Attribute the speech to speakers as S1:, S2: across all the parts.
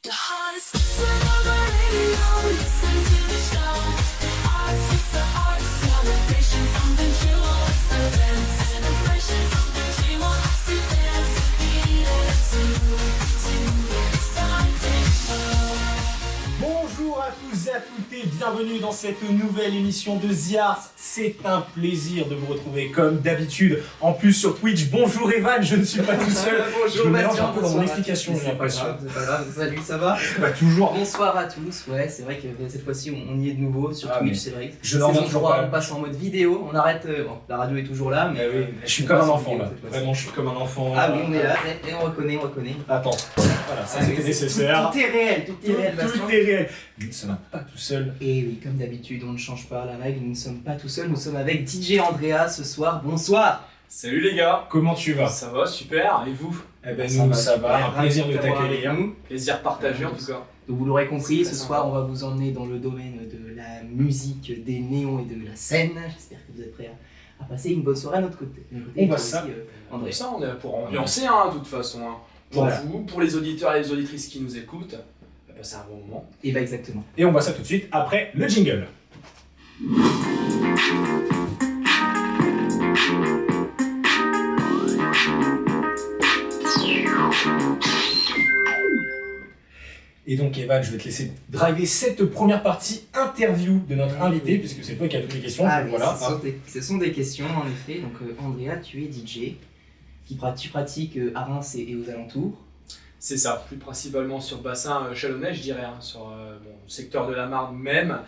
S1: The hottest station on the radio, listen to the show. Arts, it's the art celebration, something you will experience. An impression, something you want to dance. Feel it too. It's time to show.
S2: Bonjour à tous et à toutes et bienvenue dans cette nouvelle émission de The Arts. C'est un plaisir de vous retrouver comme d'habitude. En plus sur Twitch, bonjour Evan, je ne suis pas tout seul.
S3: Bonjour
S2: Je me mélange
S3: Bastien,
S2: un peu dans mon
S3: bonsoir.
S2: explication, j'ai
S3: C'est pas
S2: l'impression.
S3: grave, c'est pas grave. Salut, ça va?
S2: Bah toujours.
S3: Bonsoir à tous. Ouais, c'est vrai que cette fois-ci on y est de nouveau sur
S2: Ah, mais
S3: Twitch, c'est vrai.
S2: je n'en reviens
S3: Saison
S2: toujours
S3: 3,
S2: pas.
S3: on passe en mode vidéo, on arrête. Bon, la radio est toujours là, mais.
S2: Eh oui, je suis
S3: on
S2: comme un
S3: passe en
S2: enfant
S3: vidéo
S2: là.
S3: cette fois-ci.
S2: Vraiment, je suis comme un enfant.
S3: Ah oui, on est là, et on reconnaît.
S2: Attends, voilà, ça
S3: Ah oui,
S2: c'était
S3: c'est-
S2: nécessaire.
S3: Tout est réel, tout est réel, Bastien.
S2: Tout est réel. Nous ne sommes pas tout seuls.
S3: Et oui, comme d'habitude, on ne change pas la règle, nous ne sommes pas tout seuls, nous sommes avec DJ Andrea ce soir. Bonsoir.
S4: Salut les gars,
S2: Comment tu vas?
S4: ça va super, et vous?
S2: Eh ben nous, ça va. Un
S3: Ravi
S2: plaisir de
S3: t'avoir
S2: t'accueillir.
S3: avec nous.
S4: Plaisir partagé en tout cas.
S3: Donc vous l'aurez compris,
S4: C'est
S3: ce
S4: très
S3: soir
S4: sympa.
S3: on va vous emmener dans le domaine de la musique, des néons et de la scène. J'espère que vous êtes prêts à passer une bonne soirée à notre côté.
S2: On va
S3: Et
S2: ça.
S3: aussi, André.
S4: Comme ça, on est là pour ambiancer hein, de toute façon. Hein. Pour
S2: Voilà.
S4: vous, pour les auditeurs et les auditrices qui nous écoutent, on va passer un bon moment.
S3: Et bah exactement.
S2: Et on voit ça tout de suite après le jingle. Et donc Evan, je vais te laisser driver cette première partie interview de notre invité, puisque c'est toi qui as toutes les questions.
S3: Ah,
S2: donc
S3: oui,
S2: voilà.
S3: ce sont des questions en effet. Donc Andrea, tu es DJ, tu pratiques à Reims et aux alentours.
S4: C'est ça, plus principalement sur le bassin chalonnais, je dirais, hein, sur le secteur de la Marne même.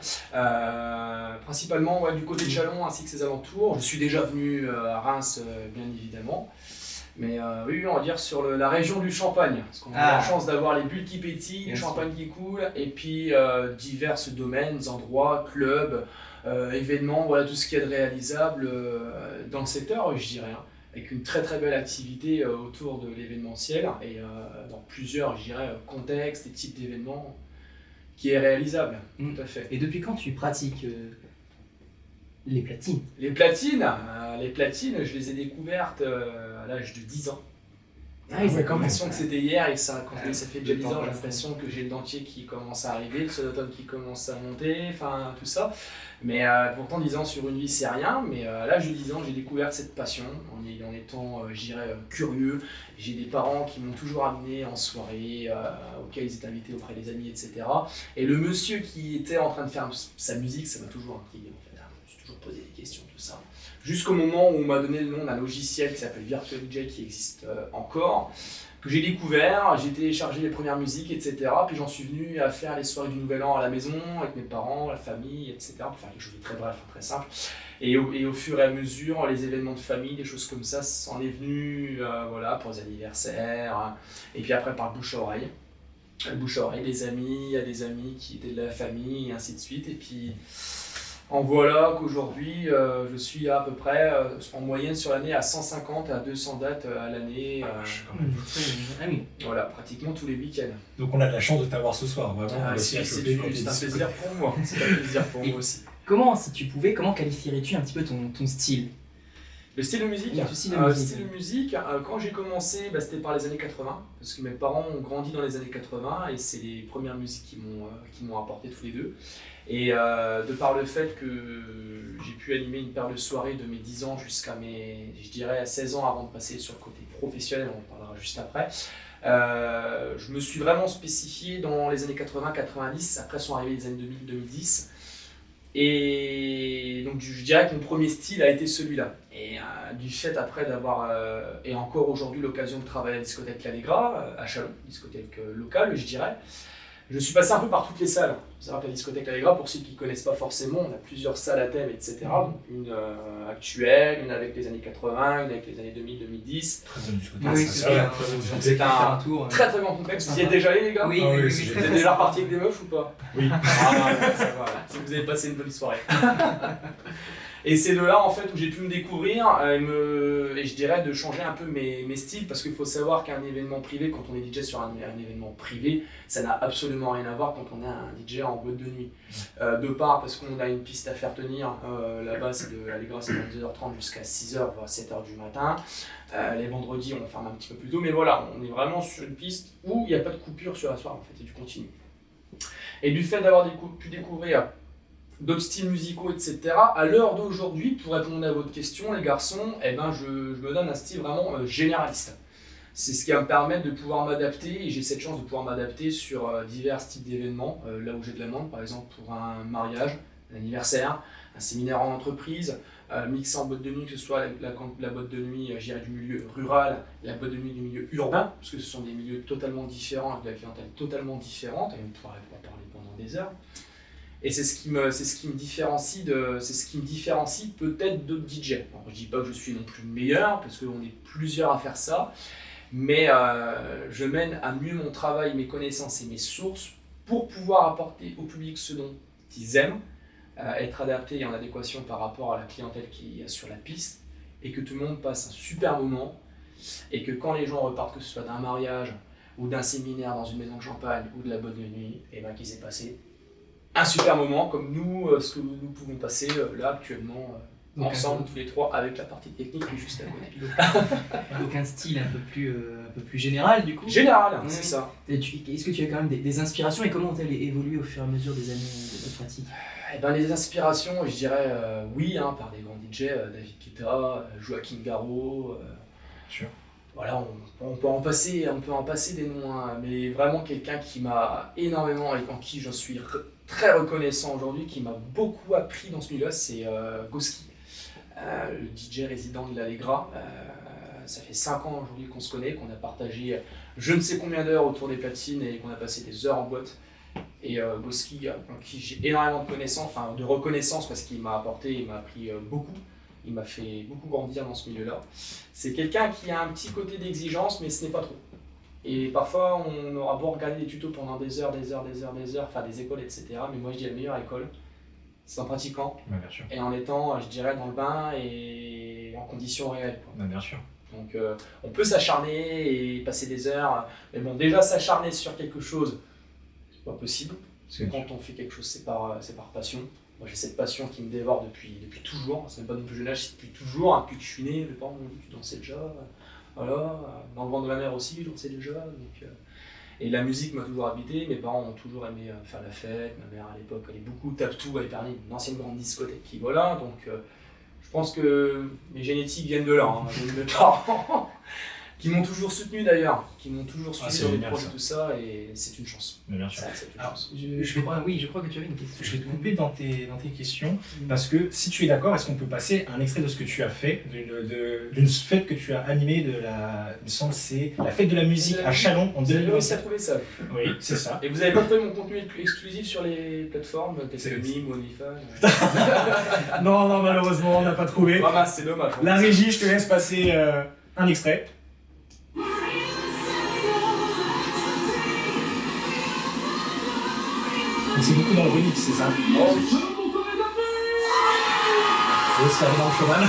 S4: Principalement ouais, du côté de Chalon ainsi que ses alentours. Je suis déjà venu à Reims, bien évidemment. Mais oui, on va dire sur la région du Champagne, parce qu'on a
S3: Ah.
S4: la chance d'avoir les bulles qui pétillent,
S3: Bien
S4: le
S3: sûr.
S4: champagne qui coule, et puis divers domaines, endroits, clubs, événements, voilà tout ce qu'il y a de réalisable dans le secteur, je dirais. Hein, avec une très très belle activité autour de l'événementiel et dans plusieurs, je dirais, contextes et types d'événements qui est réalisable.
S3: Mm.
S4: Tout à fait.
S3: Et depuis quand tu pratiques les platines?
S4: Les platines, je les ai découvertes à l'âge de 10 ans.
S3: Ah oui,
S4: J'ai
S3: ça commence.
S4: l'impression que c'était hier et ça, quand
S3: Ah,
S4: ça fait déjà
S3: le
S4: 10
S3: temps
S4: ans, j'ai
S3: passe.
S4: l'impression que j'ai le dentier qui commence à arriver, le sonotone qui commence à monter, enfin tout ça. Mais pourtant 10 ans sur une vie c'est rien, mais à l'âge de 10 ans j'ai découvert cette passion en étant, je dirais, curieux. J'ai des parents qui m'ont toujours amené en soirée, auxquels ils étaient invités auprès des amis, etc. Et le monsieur qui était en train de faire sa musique, ça m'a toujours intrigué en fait. Je me suis toujours posé des questions, tout ça. Jusqu'au moment où on m'a donné le nom d'un logiciel qui s'appelle Virtual DJ qui existe encore, que j'ai découvert, j'ai téléchargé les premières musiques, etc. Puis j'en suis venu à faire les soirées du Nouvel An à la maison, avec mes parents, la famille, etc. Pour faire quelque chose de très bref, très simple. Et au fur et à mesure, les événements de famille, des choses comme ça, c'en est venu voilà, pour les anniversaires. Et puis après par le bouche à oreille. Le bouche à oreille, des amis, il y a des amis qui étaient de la famille, et ainsi de suite. Et puis en voilà qu'aujourd'hui, je suis à peu près en moyenne sur l'année à 150 à 200 dates à l'année.
S3: Ah oui.
S4: Voilà, pratiquement tous les week-ends.
S2: Donc on a de la chance de t'avoir ce soir, vraiment.
S4: Ah,
S2: merci à
S4: c'est
S2: choper quand t'es
S4: un
S2: disponible.
S4: plaisir pour moi. C'est un plaisir pour moi aussi.
S3: Comment, si tu pouvais, comment qualifierais-tu un petit peu ton style?
S4: Le style de musique,
S3: Le style de
S4: le
S3: musique.
S4: style de musique, quand j'ai commencé, c'était par les années 80, parce que mes parents ont grandi dans les années 80 et c'est les premières musiques qui m'ont apporté tous les deux. Et de par le fait que j'ai pu animer une paire de soirées de mes 10 ans jusqu'à mes, je dirais, 16 ans avant de passer sur le côté professionnel, on en parlera juste après, je me suis vraiment spécifié dans les années 80-90, après sont arrivées les années 2000-2010. Et donc je dirais que mon premier style a été celui-là. Et du fait après d'avoir, et encore aujourd'hui, l'occasion de travailler à la discothèque L'Allegra, à Chalon, discothèque locale je dirais, je suis passé un peu par toutes les salles. Il faut savoir que la discothèque L'Allegra, pour ceux qui ne connaissent pas forcément, on a plusieurs salles à thème, etc. Donc une actuelle, une avec les années 80, une avec les années 2000-2010.
S2: Très bonne discothèque,
S3: Oui,
S2: ça,
S3: c'est
S2: ça,
S3: bien.
S2: très bonne
S3: On
S2: discothèque.
S3: peut faire un tour.
S4: Très très grand complexe. Vous y êtes déjà allé les gars?
S3: Oui,
S2: Ah oui,
S3: oui,
S2: c'est
S3: oui,
S4: Vous
S3: très,
S4: êtes
S3: très
S4: déjà
S3: sympa.
S4: reparti avec des meufs ou pas?
S2: Oui.
S4: Ah, ça va, si vous avez passé une bonne soirée. Et c'est de là en fait où j'ai pu me découvrir et je dirais de changer un peu mes styles parce qu'il faut savoir qu'un événement privé, quand on est DJ sur un événement privé, ça n'a absolument rien à voir quand on est un DJ en boîte de nuit. De part parce qu'on a une piste à faire tenir, là-bas c'est de l'Allegra, c'est de 22h30 jusqu'à 6h voire 7h du matin. Les vendredis on ferme un petit peu plus tôt, mais voilà, on est vraiment sur une piste où il n'y a pas de coupure sur la soirée en fait, et du continu. Et du fait d'avoir pu découvrir d'autres styles musicaux, etc. À l'heure d'aujourd'hui, pour répondre à votre question, les garçons, eh ben, je me donne un style vraiment généraliste. C'est ce qui va me permettre de pouvoir m'adapter, et j'ai cette chance de pouvoir m'adapter sur divers types d'événements, là où j'ai de la demande, par exemple pour un mariage, un anniversaire, un séminaire en entreprise, mixé en boîte de nuit, que ce soit la boîte de nuit du milieu rural, la boîte de nuit du milieu urbain, parce que ce sont des milieux totalement différents, avec de la clientèle totalement différente, et on pourra parler pendant des heures. Et c'est ce qui me différencie peut-être d'autres DJ. Alors, je dis pas que je suis non plus le meilleur, parce qu'on est plusieurs à faire ça, mais je mène à mieux mon travail, mes connaissances et mes sources pour pouvoir apporter au public ce dont ils aiment, être adapté et en adéquation par rapport à la clientèle qui est sur la piste, et que tout le monde passe un super moment, et que quand les gens repartent, que ce soit d'un mariage ou d'un séminaire dans une maison de champagne ou de la boîte de nuit, et ben qu'ils aient passé un super moment comme nous, ce que nous pouvons passer là actuellement ensemble tous les trois avec la partie technique qui est juste à côté.
S3: Donc un style un peu plus général du coup.
S4: Général,
S3: Ouais.
S4: c'est ça.
S3: Est-ce que tu as quand même des inspirations et comment ont-elles évolué au fur et à mesure des années de pratique?
S4: Eh ben, les inspirations, je dirais oui, hein, par des grands DJ, David Guetta, Joaquin Garraud.
S2: Sûr.
S4: Voilà, on peut en passer des noms, hein, mais vraiment quelqu'un qui m'a énormément et en qui je suis très reconnaissant aujourd'hui, qui m'a beaucoup appris dans ce milieu-là, c'est Goski, le DJ résident de l'Allegra. Ça fait 5 ans aujourd'hui qu'on se connaît, qu'on a partagé je ne sais combien d'heures autour des platines et qu'on a passé des heures en boîte. Et Goski, en qui j'ai énormément de connaissances, enfin de reconnaissance parce qu'il m'a apporté, il m'a appris beaucoup. Il m'a fait beaucoup grandir dans ce milieu-là. C'est quelqu'un qui a un petit côté d'exigence, mais ce n'est pas trop. Et parfois, on aura beau regarder des tutos pendant des heures, faire des écoles, etc. Mais moi, je dis la meilleure école, c'est en pratiquant
S2: Bien sûr.
S4: et en étant, je dirais, dans le bain et en conditions réelles, quoi.
S2: Bien sûr.
S4: Donc, on peut s'acharner et passer des heures. Mais bon, déjà, s'acharner sur quelque chose, c'est pas possible. Parce que
S2: Bien
S4: quand on fait quelque chose, c'est par passion. Moi, j'ai cette passion qui me dévore depuis toujours. C'est même pas depuis que jeune âge, c'est depuis toujours. Hein, depuis que je suis né, mes parents m'ont dit tu dansais déjà. Voilà. Dans le ventre de ma mère aussi, je dansais déjà. Donc, et la musique m'a toujours habité. Mes parents ont toujours aimé faire la fête. Ma mère, à l'époque, allait beaucoup tape-tout à Épernay, une ancienne grande discothèque qui voilà. Donc, je pense que mes génétiques viennent de là. Hein, de mes parents. Qui m'ont toujours soutenu d'ailleurs, qui m'ont toujours suivi
S2: c'est
S4: dans les
S2: génial,
S4: projets,
S2: ça.
S4: tout ça, et c'est une chance.
S2: Bien sûr.
S4: Ça, c'est une
S2: Alors,
S4: chance.
S3: Je crois que tu avais une question.
S2: Je vais te couper dans tes questions parce que si tu es d'accord, est-ce qu'on peut passer un extrait de ce que tu as fait, d'une fête que tu as animée il me semble c'est la fête de la musique à Chalon en
S4: Vous avez réussi à
S2: 2017.
S4: trouver ça.
S2: Oui, c'est ça.
S4: Et vous avez pas trouvé mon contenu le plus exclusif sur les plateformes, telles que Mime ou OnlyFans?
S2: Non, malheureusement, on n'a pas trouvé.
S4: Ah mince, c'est dommage.
S2: La régie, je te laisse passer un extrait. Donc c'est beaucoup dans le remix, c'est ça?
S4: Oh, oui.
S2: Et c'est dans le cheval.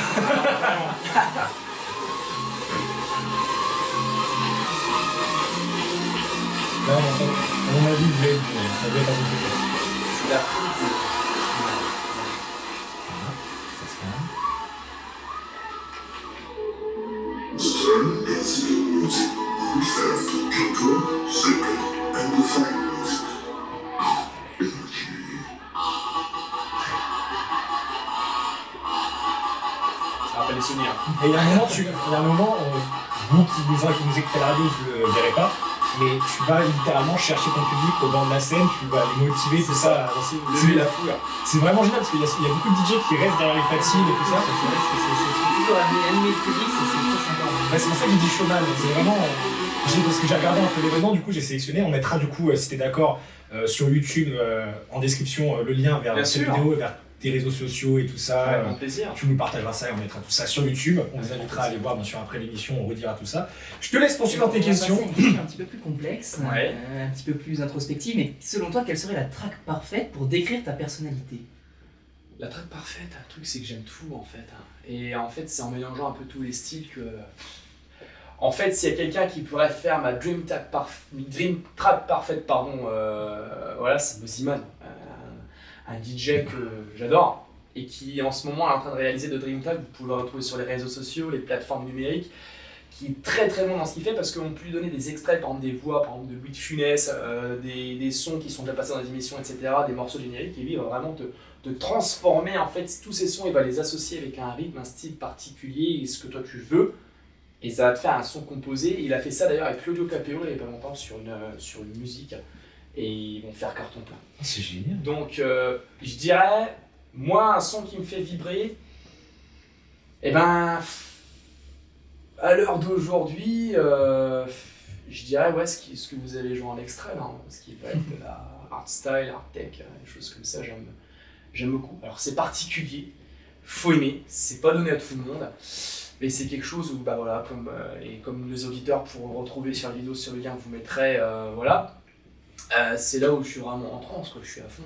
S2: Là, à mon avis, ça doit être un peu plus clair.
S4: C'est la foule.
S2: Ça se calme.
S5: Stern dancing music, theft, control, secret, and defiance. Energy.
S4: Ça rappelle les souvenirs.
S2: Et il y a un moment, vous qui nous écoutez à la radio, vous ne le verrez pas, mais tu vas littéralement chercher ton public au bord de la scène, tu vas les motiver, c'est ça, à danser.
S4: Lever la foule.
S2: C'est vraiment génial parce qu'il y a beaucoup de DJ qui restent derrière les platines et tout ça.
S3: C'est toujours animé de public, c'est très sympa.
S2: Ouais, c'est pour ça que j'ai dit showman, c'est vraiment. Parce que j'ai regardé un peu l'événement, du coup j'ai sélectionné. On mettra du coup, si t'es d'accord, sur YouTube en description le lien vers
S4: Bien
S2: cette
S4: sûr.
S2: vidéo, vers tes réseaux sociaux et tout ça.
S4: Avec grand plaisir.
S2: Tu nous partageras ça et on mettra tout ça sur YouTube. On vous invitera à aller voir bien sûr après l'émission, on redira tout ça. Je te laisse poursuivre dans tes questions.
S3: On va passer à une question un petit peu plus complexe,
S4: Ouais.
S3: un petit peu plus introspective, mais selon toi, quelle serait la track parfaite pour décrire ta personnalité?
S4: La track parfaite, le truc c'est que j'aime tout en fait. Et en fait c'est en mélangeant un peu tous les styles que... En fait s'il y a quelqu'un qui pourrait faire ma dream track parfaite, voilà, c'est Moziman, un DJ que j'adore et qui en ce moment est en train de réaliser de Dream Track. Vous pouvez le retrouver sur les réseaux sociaux, les plateformes numériques, qui est très très bon dans ce qu'il fait parce qu'on peut lui donner des extraits, par exemple des voix, par exemple de Louis de Funès, des sons qui sont déjà passés dans des émissions, etc., des morceaux génériques, et lui il va vraiment te transformer en fait tous ces sons, il va les associer avec un rythme, un style particulier, et ce que toi tu veux, et ça va te faire un son composé. Et il a fait ça d'ailleurs avec Claudio Capéo il y a pas longtemps sur une musique, et ils vont faire carton plein.
S2: C'est génial.
S4: Donc je dirais, moi un son qui me fait vibrer, et ben à l'heure d'aujourd'hui, je dirais ouais, ce que vous avez joué en extrait, là, ce qui va être de la hardstyle, hardtech, des choses comme ça, j'aime beaucoup. Alors c'est particulier, faut aimer, c'est pas donné à tout le monde, mais c'est quelque chose où, bah voilà, comme les auditeurs pourront retrouver sur la vidéo, sur le lien que vous mettrez, voilà, c'est là où je suis vraiment en transe, quoi, je suis à fond.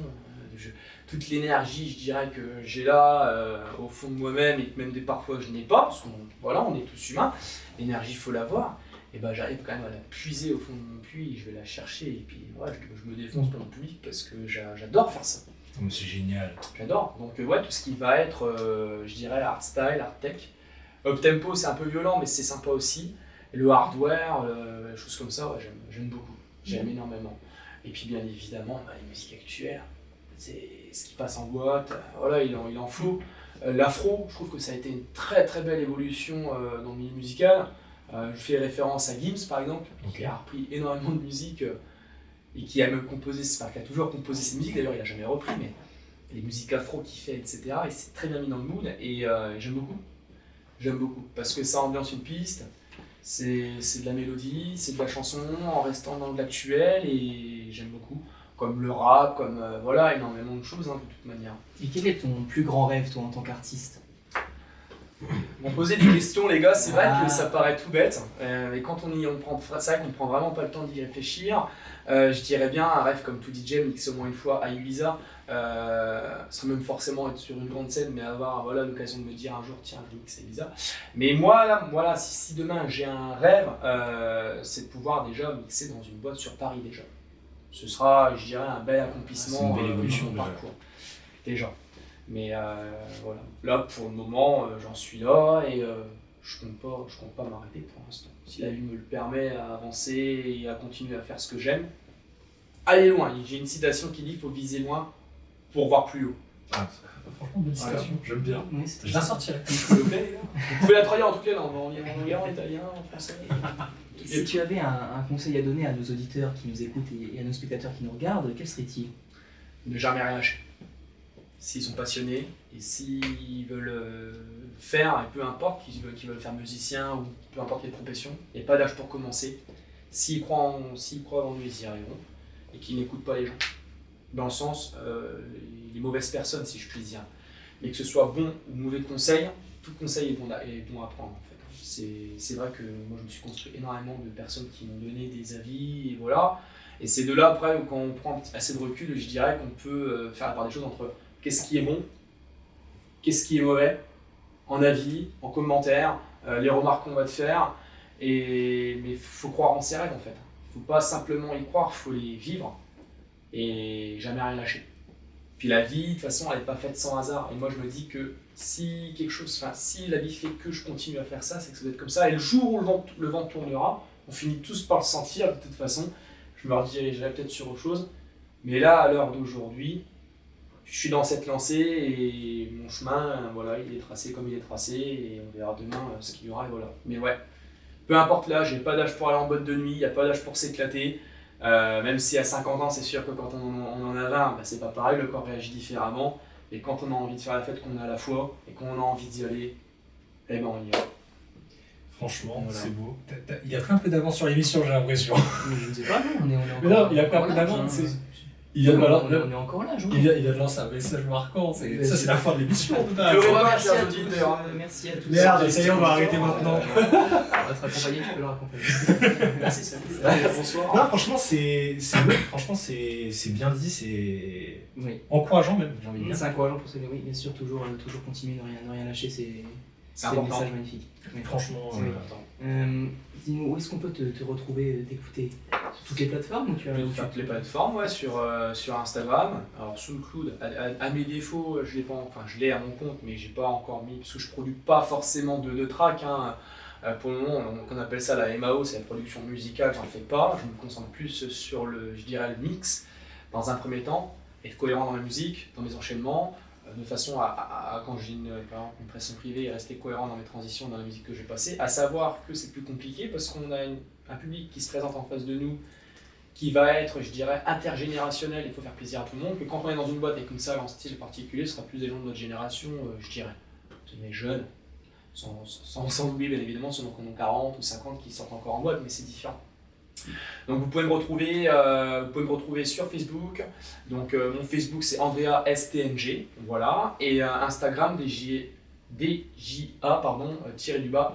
S4: Toute l'énergie, je dirais, que j'ai là, au fond de moi-même, et que même parfois je n'ai pas, parce qu'on voilà, on est tous humains, l'énergie, il faut l'avoir, et ben j'arrive quand même à la puiser au fond de mon puits, je vais la chercher, et puis ouais, je me défonce dans le public parce que j'adore faire ça.
S2: Oh, c'est génial.
S4: J'adore. Donc ouais, tout ce qui va être, je dirais, hardstyle, hardtech. Up-tempo, c'est un peu violent, mais c'est sympa aussi. Et le hardware, les choses comme ça, ouais, j'aime beaucoup. J'aime énormément. Et puis bien évidemment, les musiques actuelles, c'est ce qui passe en boîte, voilà, il en faut. L'afro, je trouve que ça a été une très très belle évolution dans le milieu musical. Je fais référence à Gims par exemple, qui a repris énormément de musique et qui a même composé, enfin qui a toujours composé ses musiques, d'ailleurs il a jamais repris, mais les musiques afro qu'il fait, etc. Et c'est très bien mis dans le mood, et j'aime beaucoup. J'aime beaucoup, parce que ça ambiance une piste, c'est de la mélodie, c'est de la chanson, en restant dans de l'actuel, et j'aime beaucoup. Comme le rap, comme voilà, énormément de choses, de toute manière.
S3: Et quel est ton plus grand rêve, toi, en tant qu'artiste?
S4: M'en poser des questions, les gars, c'est vrai que ça paraît tout bête, mais quand on prend ça, qu'on prend vraiment pas le temps d'y réfléchir, je dirais bien un rêve comme tout DJ, mixer au moins une fois à Ibiza, sans même forcément être sur une grande scène, mais avoir voilà, l'occasion de me dire un jour, tiens, je mixe à Ibiza. Mais moi, là, voilà, si demain j'ai un rêve, c'est de pouvoir déjà mixer dans une boîte sur Paris déjà. Ce sera, je dirais, un bel accomplissement,
S2: c'est une belle évolution
S4: dans mon
S2: déjà.
S4: parcours. Déjà. Mais voilà, là pour le moment j'en suis là, et je compte pas m'arrêter pour l'instant. Si la vie me le permet, à avancer et à continuer à faire ce que j'aime, aller loin. J'ai une citation qui dit qu'il faut viser loin pour voir plus haut.
S2: Ah, franchement, bonne citation, j'aime bien.
S3: Oui, c'est
S2: Je la sortirai.
S4: S'il vous plaît, les gars. Vous pouvez la traduire en tout cas en anglais, en italien, en français.
S3: Si tu avais un conseil à donner à nos auditeurs qui nous écoutent et à nos spectateurs qui nous regardent, quel serait-il?
S4: Ne jamais rien lâcher. S'ils sont passionnés et s'ils veulent faire, et peu importe qu'ils veulent faire musicien ou peu importe les professions, il n'y a pas d'âge pour commencer. S'ils croient en eux, ils y arriveront, et qu'ils n'écoutent pas les gens. Dans le sens, les mauvaises personnes, si je puis dire. Mais que ce soit bon ou mauvais conseil, tout conseil est bon à prendre en fait. C'est vrai que moi je me suis construit énormément de personnes qui m'ont donné des avis, et voilà. Et c'est de là après, quand on prend assez de recul, je dirais qu'on peut faire la part des choses entre qu'est-ce qui est bon, qu'est-ce qui est mauvais, en avis, en commentaire, les remarques qu'on va te faire. Mais il faut croire en ses rêves en fait. Il ne faut pas simplement y croire, il faut les vivre et jamais rien lâcher. Puis la vie, de toute façon, elle n'est pas faite sans hasard. Et moi je me dis que si la vie fait que je continue à faire ça, c'est que ça doit être comme ça. Et le jour où le vent tournera, on finit tous par le sentir de toute façon. Je me redirigerai peut-être sur autre chose. Mais là, à l'heure d'aujourd'hui, je suis dans cette lancée et mon chemin, voilà, il est tracé comme il est tracé, et on verra demain ce qu'il y aura, et voilà. Mais ouais, peu importe l'âge, il n'y a pas d'âge pour aller en boîte de nuit, il n'y a pas d'âge pour s'éclater. Même si à 50 ans, c'est sûr que quand on en a 20, bah, c'est pas pareil, le corps réagit différemment. Et quand on a envie de faire la fête, qu'on a la foi et qu'on a envie d'y aller, eh ben on y va.
S2: Franchement,
S4: Voilà.
S2: c'est beau. Il a pris un peu d'avance sur l'émission, j'ai l'impression.
S3: Je ne sais pas, non, on est
S2: Mais non, il a pris un peu d'avance. Il vient de
S3: on est encore là, Jean.
S2: il vient de lancer un message marquant, ça c'est la fin de l'émission.
S4: Je revois, merci à tous.
S3: Merci à tous.
S2: Merde, ça y est, on va arrêter maintenant.
S3: On va te raccompagner, tu peux le raccompagner.
S4: Merci, ça bonsoir.
S2: Non, franchement, c'est bien dit, c'est
S3: Oui.
S2: encourageant même, j'ai envie de dire.
S3: C'est encourageant pour cela, oui, bien sûr, toujours continuer, ne rien lâcher, c'est un
S4: important.
S3: message magnifique. Oui.
S2: Franchement,
S3: Oui. Dis-nous, où est-ce qu'on peut te retrouver, t'écouter? Sur toutes les plateformes ou tu as
S4: Sur toutes les plateformes, ouais, sur Instagram. Alors SoundCloud, à mes défauts, je l'ai à mon compte, mais j'ai pas encore mis, parce que je produis pas forcément de tracks. Hein. Pour le moment, on appelle ça la MAO, c'est la production musicale, j'en fais pas. Je me concentre plus sur le mix, dans un premier temps, être cohérent dans la musique, dans mes enchaînements, de façon à quand j'ai par exemple une pression privée, rester cohérent dans mes transitions, dans la musique que je vais passer. À savoir que c'est plus compliqué parce qu'on a un public qui se présente en face de nous, qui va être, je dirais, intergénérationnel, il faut faire plaisir à tout le monde, que quand on est dans une boîte avec une salle en style particulier, ce sera plus des gens de notre génération, je dirais, des jeunes, sans oublier bien évidemment ceux qui ont 40 ou 50 qui sortent encore en boîte, mais c'est différent. Donc vous pouvez me retrouver sur Facebook. Donc mon Facebook c'est Andrea STNG, voilà, et Instagram DJA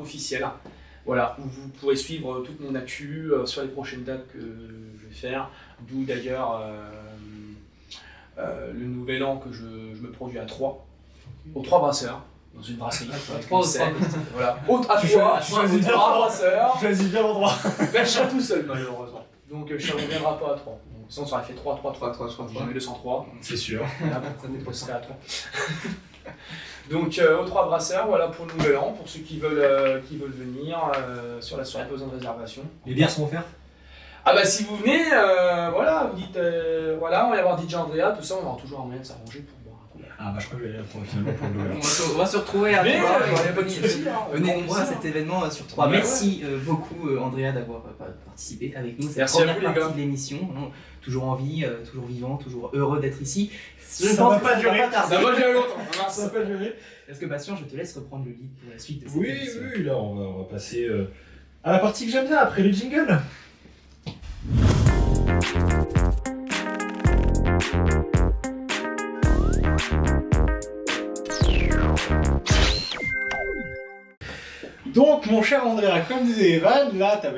S4: officiel. Voilà, où vous pourrez suivre toute mon actu sur les prochaines dates que je vais faire, d'où d'ailleurs le nouvel an que je me produis à 3, aux 3 brasseurs. Dans une brasserie, avec une scène, voilà. Autre à toi,
S2: choisis bien
S4: brasseurs.
S2: Choisis bien l'endroit.
S4: Ben, je serai tout seul malheureusement. Donc je ne reviendrai pas à 3. Donc, sinon ça aurait fait 3, jamais 203.
S2: C'est sûr.
S4: Là, on serait à 3. Donc aux 3 brasseurs, voilà pour le nouvel an, pour ceux qui veulent venir sur la soirée, pas besoin de réservation.
S2: Les bières sont offertes?
S4: Ah bah si vous venez, voilà, vous dites, voilà, on va y avoir DJ Andrea, tout ça, on aura toujours un moyen de s'arranger pour boire un coup.
S2: Ah bah je crois que je vais aller finalement pour le nouvel an.
S3: On va se retrouver à
S4: Mais,
S3: Troyes.
S4: il y a pas de souci, hein,
S3: Venez
S4: grand
S3: nombreux à
S4: plaisir.
S3: cet événement sur Troyes.
S2: Ouais,
S3: Merci beaucoup Andrea d'avoir participé avec nous. C'est la
S4: Merci à
S3: première
S4: vous, les
S3: partie
S4: gars.
S3: de l'émission. Hein. Toujours en vie, toujours vivant, toujours heureux d'être ici. Je
S2: Ça
S3: pense
S2: va
S3: que
S2: pas
S3: ça
S2: durer.
S3: va tarder.
S4: Ça va durer longtemps, mince.
S2: Ça peut durer.
S3: Parce que Bastien, je te laisse reprendre le lead pour la suite de cette
S2: Oui,
S3: émission.
S2: oui, là on va passer à la partie que j'aime bien après le jingle. Donc, mon cher Andrea, comme disait Evan, là, t'as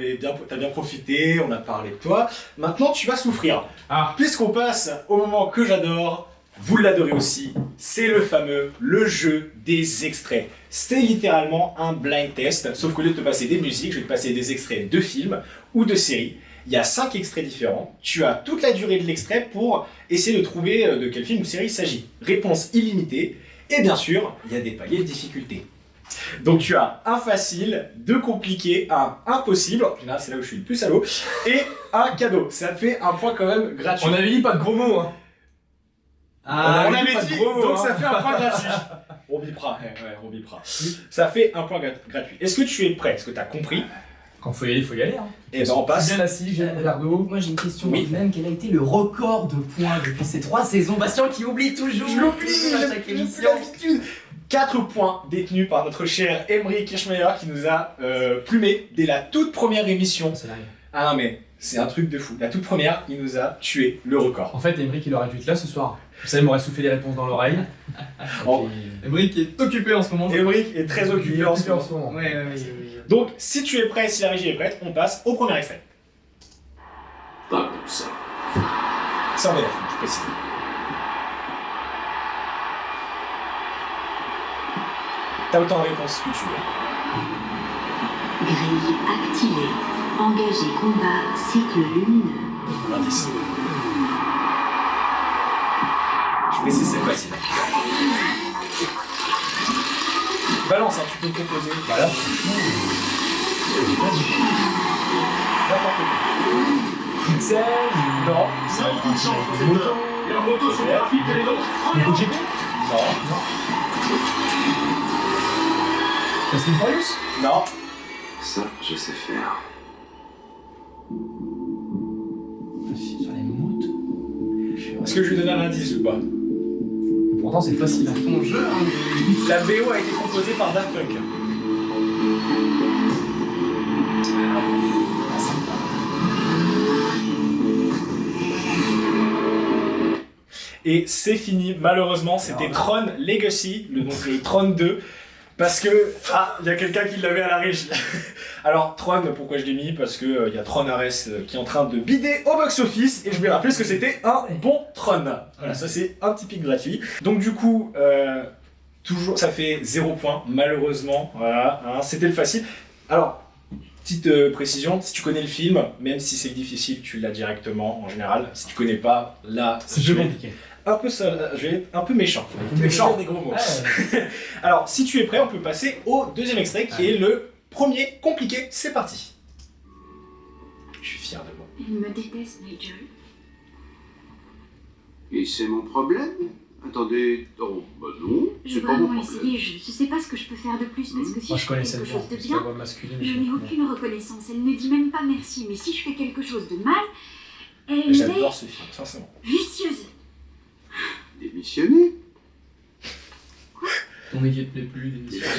S2: bien profité, on a parlé de toi. Maintenant, tu vas souffrir.
S4: Ah.
S2: Puisqu'on passe au moment que j'adore, vous l'adorez aussi, c'est le jeu des extraits. C'est littéralement un blind test, sauf qu'au lieu de te passer des musiques, je vais te passer des extraits de films ou de séries. Il y a 5 extraits différents. Tu as toute la durée de l'extrait pour essayer de trouver de quel film ou série il s'agit. Réponse illimitée. Et bien sûr, il y a des paliers de difficulté. Donc tu as un facile, 2 compliqués, un impossible, en général c'est là où je suis le plus salaud, et un cadeau. Ça te fait un point quand même gratuit.
S4: On avait dit pas de gros mots, hein.
S2: on
S4: dit
S2: avait
S4: pas de
S2: dit,
S4: gros mots,
S2: donc
S4: hein.
S2: ça fait un point gratuit. On bipera, on bipera. Ça fait un point gratuit. Est-ce que tu es prêt? Est-ce que tu as compris?
S4: Quand faut y aller, hein.
S2: Et ben on passe.
S4: Bien assis, j'ai un verre d'eau.
S3: Moi j'ai une question
S2: Oui.
S3: même, quel a été le record de points depuis ces 3 saisons? Bastien qui oublie toujours.
S2: Je l'oublie,
S3: à
S2: j'ai
S3: chaque
S2: plus
S3: émission.
S2: l'habitude. 4 points détenus par notre cher Emery Kirchmeier qui nous a plumé dès la toute première émission. Ah non mais c'est un truc de fou. La toute première, il nous a tué le record.
S4: En fait, Emric, il aurait dû être là ce soir. Ça, il m'aurait soufflé les réponses dans l'oreille.
S2: Oh.
S4: Emric est occupé en ce moment.
S2: Emric est très occupé en ce moment.
S3: Ouais.
S2: Donc si tu es prêt, si la régie est prête, on passe au premier extrait.
S5: Pas comme ça.
S2: C'est en VF, je précise. T'as autant de réponses que tu veux.
S6: Grille activée. Engagé combat cycle lumineux.
S2: Indice. Je précise, c'est facile. Balance, hein, tu peux proposer. Voilà. N'importe quoi.
S4: Pixel.
S2: Non.
S5: Ça a aucune chance dans cette heure. Et la moto sur graphique, elle est dans le
S4: MotoGP.
S2: Non.
S4: Fast and Furious.
S2: Non.
S5: Ça, je sais faire.
S4: Sur les moutes.
S2: Est-ce que je lui donne un indice ou pas?
S4: Pourtant, c'est facile.
S3: Ton jeu, hein.
S2: La BO a été composée par Daft Punk. Et c'est fini, malheureusement, c'était Tron Legacy, donc le Tron 2. Parce que, il y a quelqu'un qui l'avait à la régie. Alors, Tron, pourquoi je l'ai mis? Parce que il y a Tron Ares qui est en train de bider au box-office, et je voulais rappeler que c'était un bon Tron. Voilà, ça c'est un petit pic gratuit. Donc du coup, toujours, ça fait 0 point, malheureusement. Voilà, hein, c'était le facile. Alors, petite précision, si tu connais le film, même si c'est difficile, tu l'as directement en général. Si tu connais pas, là,
S4: C'est
S2: je
S4: plus
S2: vais
S4: compliqué.
S2: un peu seul, je vais être un peu méchant.
S4: Méchant.
S2: Des gros mots.
S4: Ouais.
S2: Alors, si tu es prêt, on peut passer au deuxième extrait qui est le premier compliqué. C'est parti. Je suis fier de moi.
S6: Il me déteste, Nigel.
S7: Et c'est mon problème? Attendez, oh, bah non,
S6: Je
S7: c'est
S6: veux
S7: pas mon
S6: vraiment
S7: problème.
S6: essayer, je sais pas ce que je peux faire de plus parce que si
S4: Moi
S6: je
S4: je
S6: fais
S4: connaissais
S6: quelque
S4: le
S6: chose de
S4: c'est la
S6: bien,
S4: voix masculine.
S6: je n'ai aucune reconnaissance. Elle ne dit même pas merci, mais si je fais quelque chose de mal, elle
S2: J'adore
S6: est
S2: ce film, sincèrement.
S6: vicieuse.
S7: Démissionner?
S3: Ton métier te plaît plus, démissionner.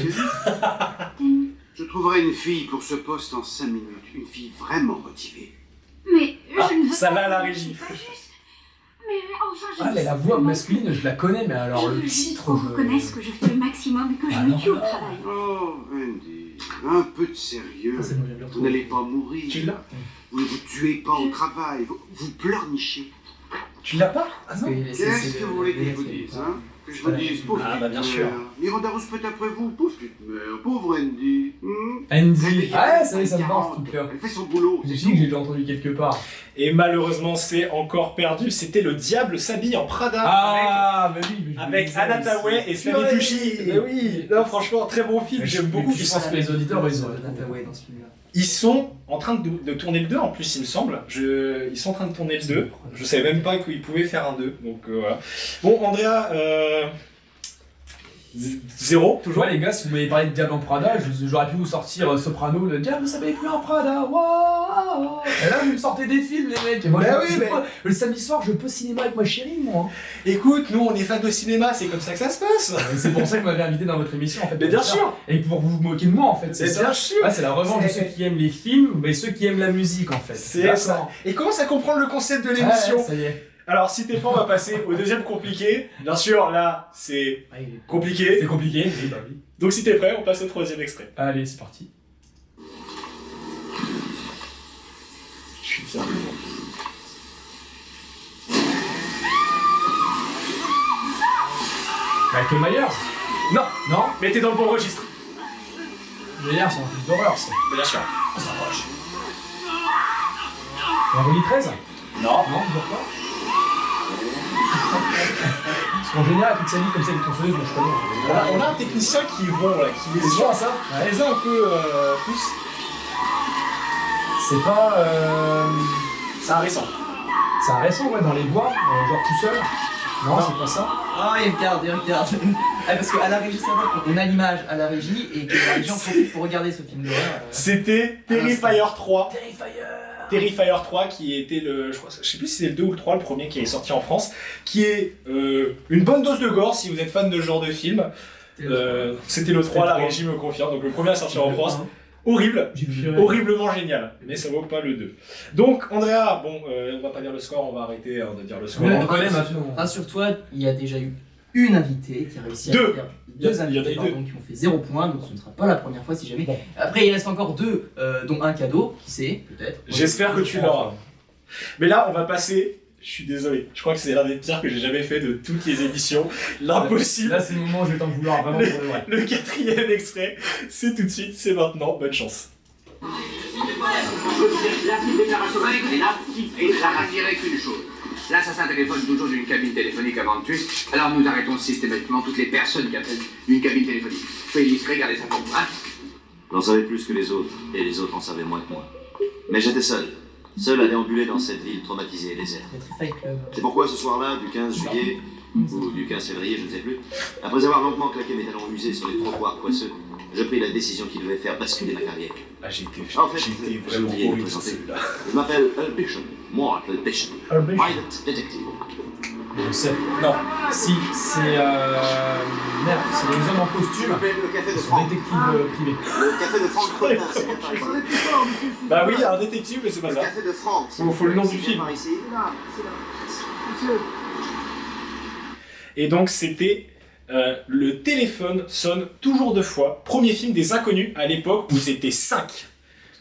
S7: Démissionner? Je trouverai une fille pour ce poste en 5 minutes. Une fille vraiment motivée.
S6: Mais je ne veux
S2: ça
S6: pas.
S2: va à la régie.
S6: C'est pas juste. Mais enfin, je
S4: Ah mais la voix masculine, je la connais, mais alors
S6: je
S4: le
S6: veux juste
S4: titre,
S6: qu'on reconnaisse que je fais le maximum et que je
S4: Ah
S6: me
S4: non,
S6: tue au
S4: non.
S6: travail.
S7: Oh, Andy, un peu de sérieux.
S3: Ah, c'est bon, je viens de le
S7: Vous
S3: retrouver.
S7: n'allez pas mourir.
S2: Tu l'as?
S7: Vous ne vous tuez pas au travail. Vous pleurnichez.
S2: Tu l'as pas?
S4: Ah non.
S7: Qu'est-ce que vous voulez que je vous dise, hein? Que je vous dise, pauvre
S2: Ah, bah, bien
S7: petite
S2: sûr.
S7: mère. Miranda Rouspette après vous, pauvre petite mère, pauvre Andy.
S4: Andy.
S7: Réveillez-vous
S4: Ah ça y est,
S7: à
S4: ça me parle ce
S7: 40.
S4: truc-là.
S7: Elle fait son boulot.
S4: J'ai dit que j'ai déjà entendu quelque part.
S2: Et malheureusement, c'est encore perdu. C'était Le Diable s'habille en Prada.
S4: Ah bah oui, mais je
S2: Avec
S4: me
S2: Anna
S4: disais
S2: Thaoué
S4: aussi.
S2: et Sami
S4: Ouais.
S2: Tucci. Mais oui, non, franchement, très bon film.
S4: Mais
S2: J'aime
S4: je-
S2: beaucoup.
S4: mais je pense que les auditeurs, ils ont
S3: Nathalie dans ce film-là.
S2: Ils sont en train de tourner le 2 en plus, il me semble. Ils sont en train de tourner le 2. Je savais même pas qu'ils pouvaient faire un 2. Donc voilà. Bon, Andrea, 0 toujours.
S4: Ouais les gars, si vous m'avez parlé de Diable en Prada, j'aurais pu vous sortir Soprano, le Diable s'habille plus en Prada, waouh. Et là vous me sortez des films les mecs. Moi,
S2: Bah
S4: je-
S2: oui, mais-
S4: le samedi soir je peux au cinéma avec ma chérie moi.
S2: Écoute, nous on est fans de cinéma, c'est comme ça que ça se passe.
S4: Et c'est pour ça que vous m'avez invité dans votre émission en fait.
S2: Mais bien
S4: pour ça.
S2: sûr.
S4: Et pour vous moquer de moi en fait, c'est
S2: C'est
S4: ça.
S2: bien sûr.
S4: Ah, c'est la revanche de ceux qui aiment les films, mais ceux qui aiment la musique en fait.
S2: C'est
S4: D'accord.
S2: ça. Et commence à comprendre le concept de
S4: Ouais,
S2: l'émission.
S4: ça y est.
S2: Alors, si t'es pas, on va passer au deuxième compliqué. Bien sûr, là, c'est
S3: Ah, il est-
S2: compliqué.
S4: C'est compliqué. Oui, bah oui.
S2: Donc, si t'es prêt, on passe au troisième extrait.
S4: Allez, c'est parti.
S2: Je suis fier de moi.
S4: Michael Myers.
S2: Non,
S4: Non.
S2: mais t'es dans le bon registre.
S4: Myers, c'est un film d'horreur ça.
S2: Bien sûr.
S4: Vendredi 13.
S2: Non.
S4: Non, toujours pas. Parce qu'en général, toute sa vie comme ça, les tronçonneuses, moi je connais.
S2: On a un technicien qui est bon, là, qui les
S4: C'est
S2: a,
S4: ça, ça.
S2: les a un peu tous.
S4: C'est pas.
S2: C'est un récent.
S4: C'est un récent, ouais, dans les bois, genre tout seul. Non, c'est pas ça.
S3: Ah, il regarde, il regarde. Ah, parce qu'à la régie, ça va, on a l'image à la régie et que les gens profitent pour regarder ce film d'horreur.
S2: C'était Terrifier 3.
S4: Terrifier.
S2: Terrifier 3 qui était je sais plus si c'est le 2 ou le 3, le premier qui est sorti en France, qui est une bonne dose de gore si vous êtes fan de ce genre de film. C'était le 3, la régie me confirme, donc le premier à sortir en France. Horrible, horriblement génial, mais ça vaut pas le 2. Donc Andrea, bon, on va pas dire le score, on va arrêter de dire le score.
S3: Ouais.
S4: On connaît maintenant.
S3: Rassure-toi, il y a déjà eu une invitée qui a réussi à
S2: Deux.
S3: faire
S2: Il y
S3: deux
S2: en a
S3: invités
S2: eu
S3: pardon, qui ont fait 0 points, donc ce ne sera pas la première fois si jamais.
S4: Bon.
S3: Après, il reste encore 2, dont un cadeau, qui sait, peut-être.
S2: J'espère que tu l'auras. Mais là, on va passer. Je suis désolé, je crois que c'est l'un des pires que j'ai jamais fait de toutes les émissions. L'impossible.
S4: Là, c'est le moment où je vais t'en vouloir vraiment pour le vrai.
S2: Le quatrième extrait, c'est tout de suite, c'est maintenant. Bonne chance.
S8: La petite déclaration, écoutez, la petite déclaration. Je dirais qu'une chose. L'assassin téléphone toujours d'une cabine téléphonique avant de tuer. Alors nous arrêtons systématiquement toutes les personnes qui appellent d'une cabine téléphonique. Soyez discret, gardez ça pour vous, hein.
S9: J'en savais plus que les autres, et les autres en savaient moins que moi. Mais j'étais seul à déambuler dans cette ville traumatisée et déserte.
S3: Le Trifide Club.
S9: C'est pourquoi ce soir-là, du 15 juillet, ou du 15 février, je ne sais plus, après avoir longuement claqué mes talons usés sur les trottoirs poisseux, je pris la décision qui devait faire basculer ma carrière.
S2: Ah, j'ai été
S9: En fait,
S2: vraiment
S9: j'ai oublié de
S2: horrible sur
S9: présenter.
S2: celui-là.
S9: Je m'appelle Al Bishop, moi, Al Bishop, private detective.
S4: Je sais.
S2: Non.
S4: Si, c'est. Merde, c'est les hommes en costume.
S9: Le café de
S4: Ils sont
S9: Franck.
S4: détectives privés.
S9: Le café de Franck Rodin, c'est bien par ici.
S2: Bah oui, il y a un détective, mais c'est pas
S9: Le
S2: ça.
S9: café de Franck.
S2: Faut le nom du
S9: c'est bien
S2: film.
S9: par ici. Là, c'est là. Monsieur.
S2: Et donc c'était Le téléphone sonne toujours 2 fois. Premier film des Inconnus à l'époque où ils étaient 5.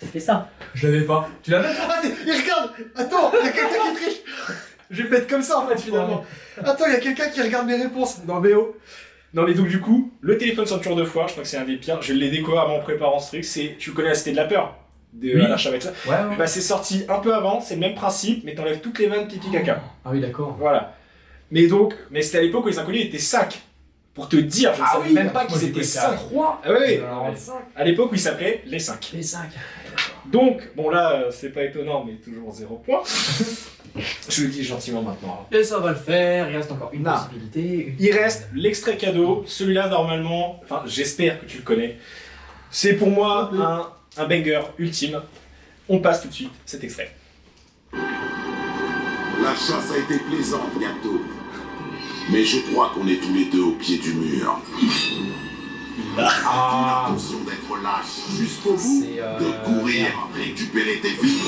S3: T'as fait ça.
S4: Je l'avais pas. Tu l'avais?
S2: Ah, il regarde. Attends, il y a quelqu'un qui triche. Je vais le mettre comme ça en fait finalement. Attends, il y a quelqu'un qui regarde mes réponses dans BO. Non mais donc du coup, Le téléphone sonne toujours 2 fois. Je crois que c'est un des pires. Je l'ai découvert avant en préparant ce truc. C'est, tu connais La Cité de la Peur de
S4: Oui.
S2: Alain Chabat.
S4: Ouais, ouais.
S2: Bah c'est sorti un peu avant. C'est le même principe, mais t'enlèves toutes les vannes pipi caca.
S4: Ah oui, d'accord.
S2: Voilà. Mais donc, mais c'était à l'époque où les Inconnus étaient 5. Pour te dire, je ne savais même pas qu'ils étaient 5.
S4: 3.
S2: Ah oui,
S4: Alors,
S2: à l'époque où ils s'appelaient les 5.
S4: les 5.
S2: Donc, bon là, c'est pas étonnant, mais toujours 0 point. Je le dis gentiment maintenant.
S3: Et ça va le faire, il reste encore une
S2: Non.
S3: possibilité.
S2: Il reste l'extrait cadeau. Celui-là, normalement, enfin, j'espère que tu le connais. C'est pour moi un banger ultime. On passe tout de suite cet extrait.
S5: La chasse a été plaisante bientôt. Mais je crois qu'on est tous les deux au pied du mur.
S4: Ah,
S5: Attention d'être lâche jusqu'au bout.
S4: c'est
S5: De courir, récupérer tes filles.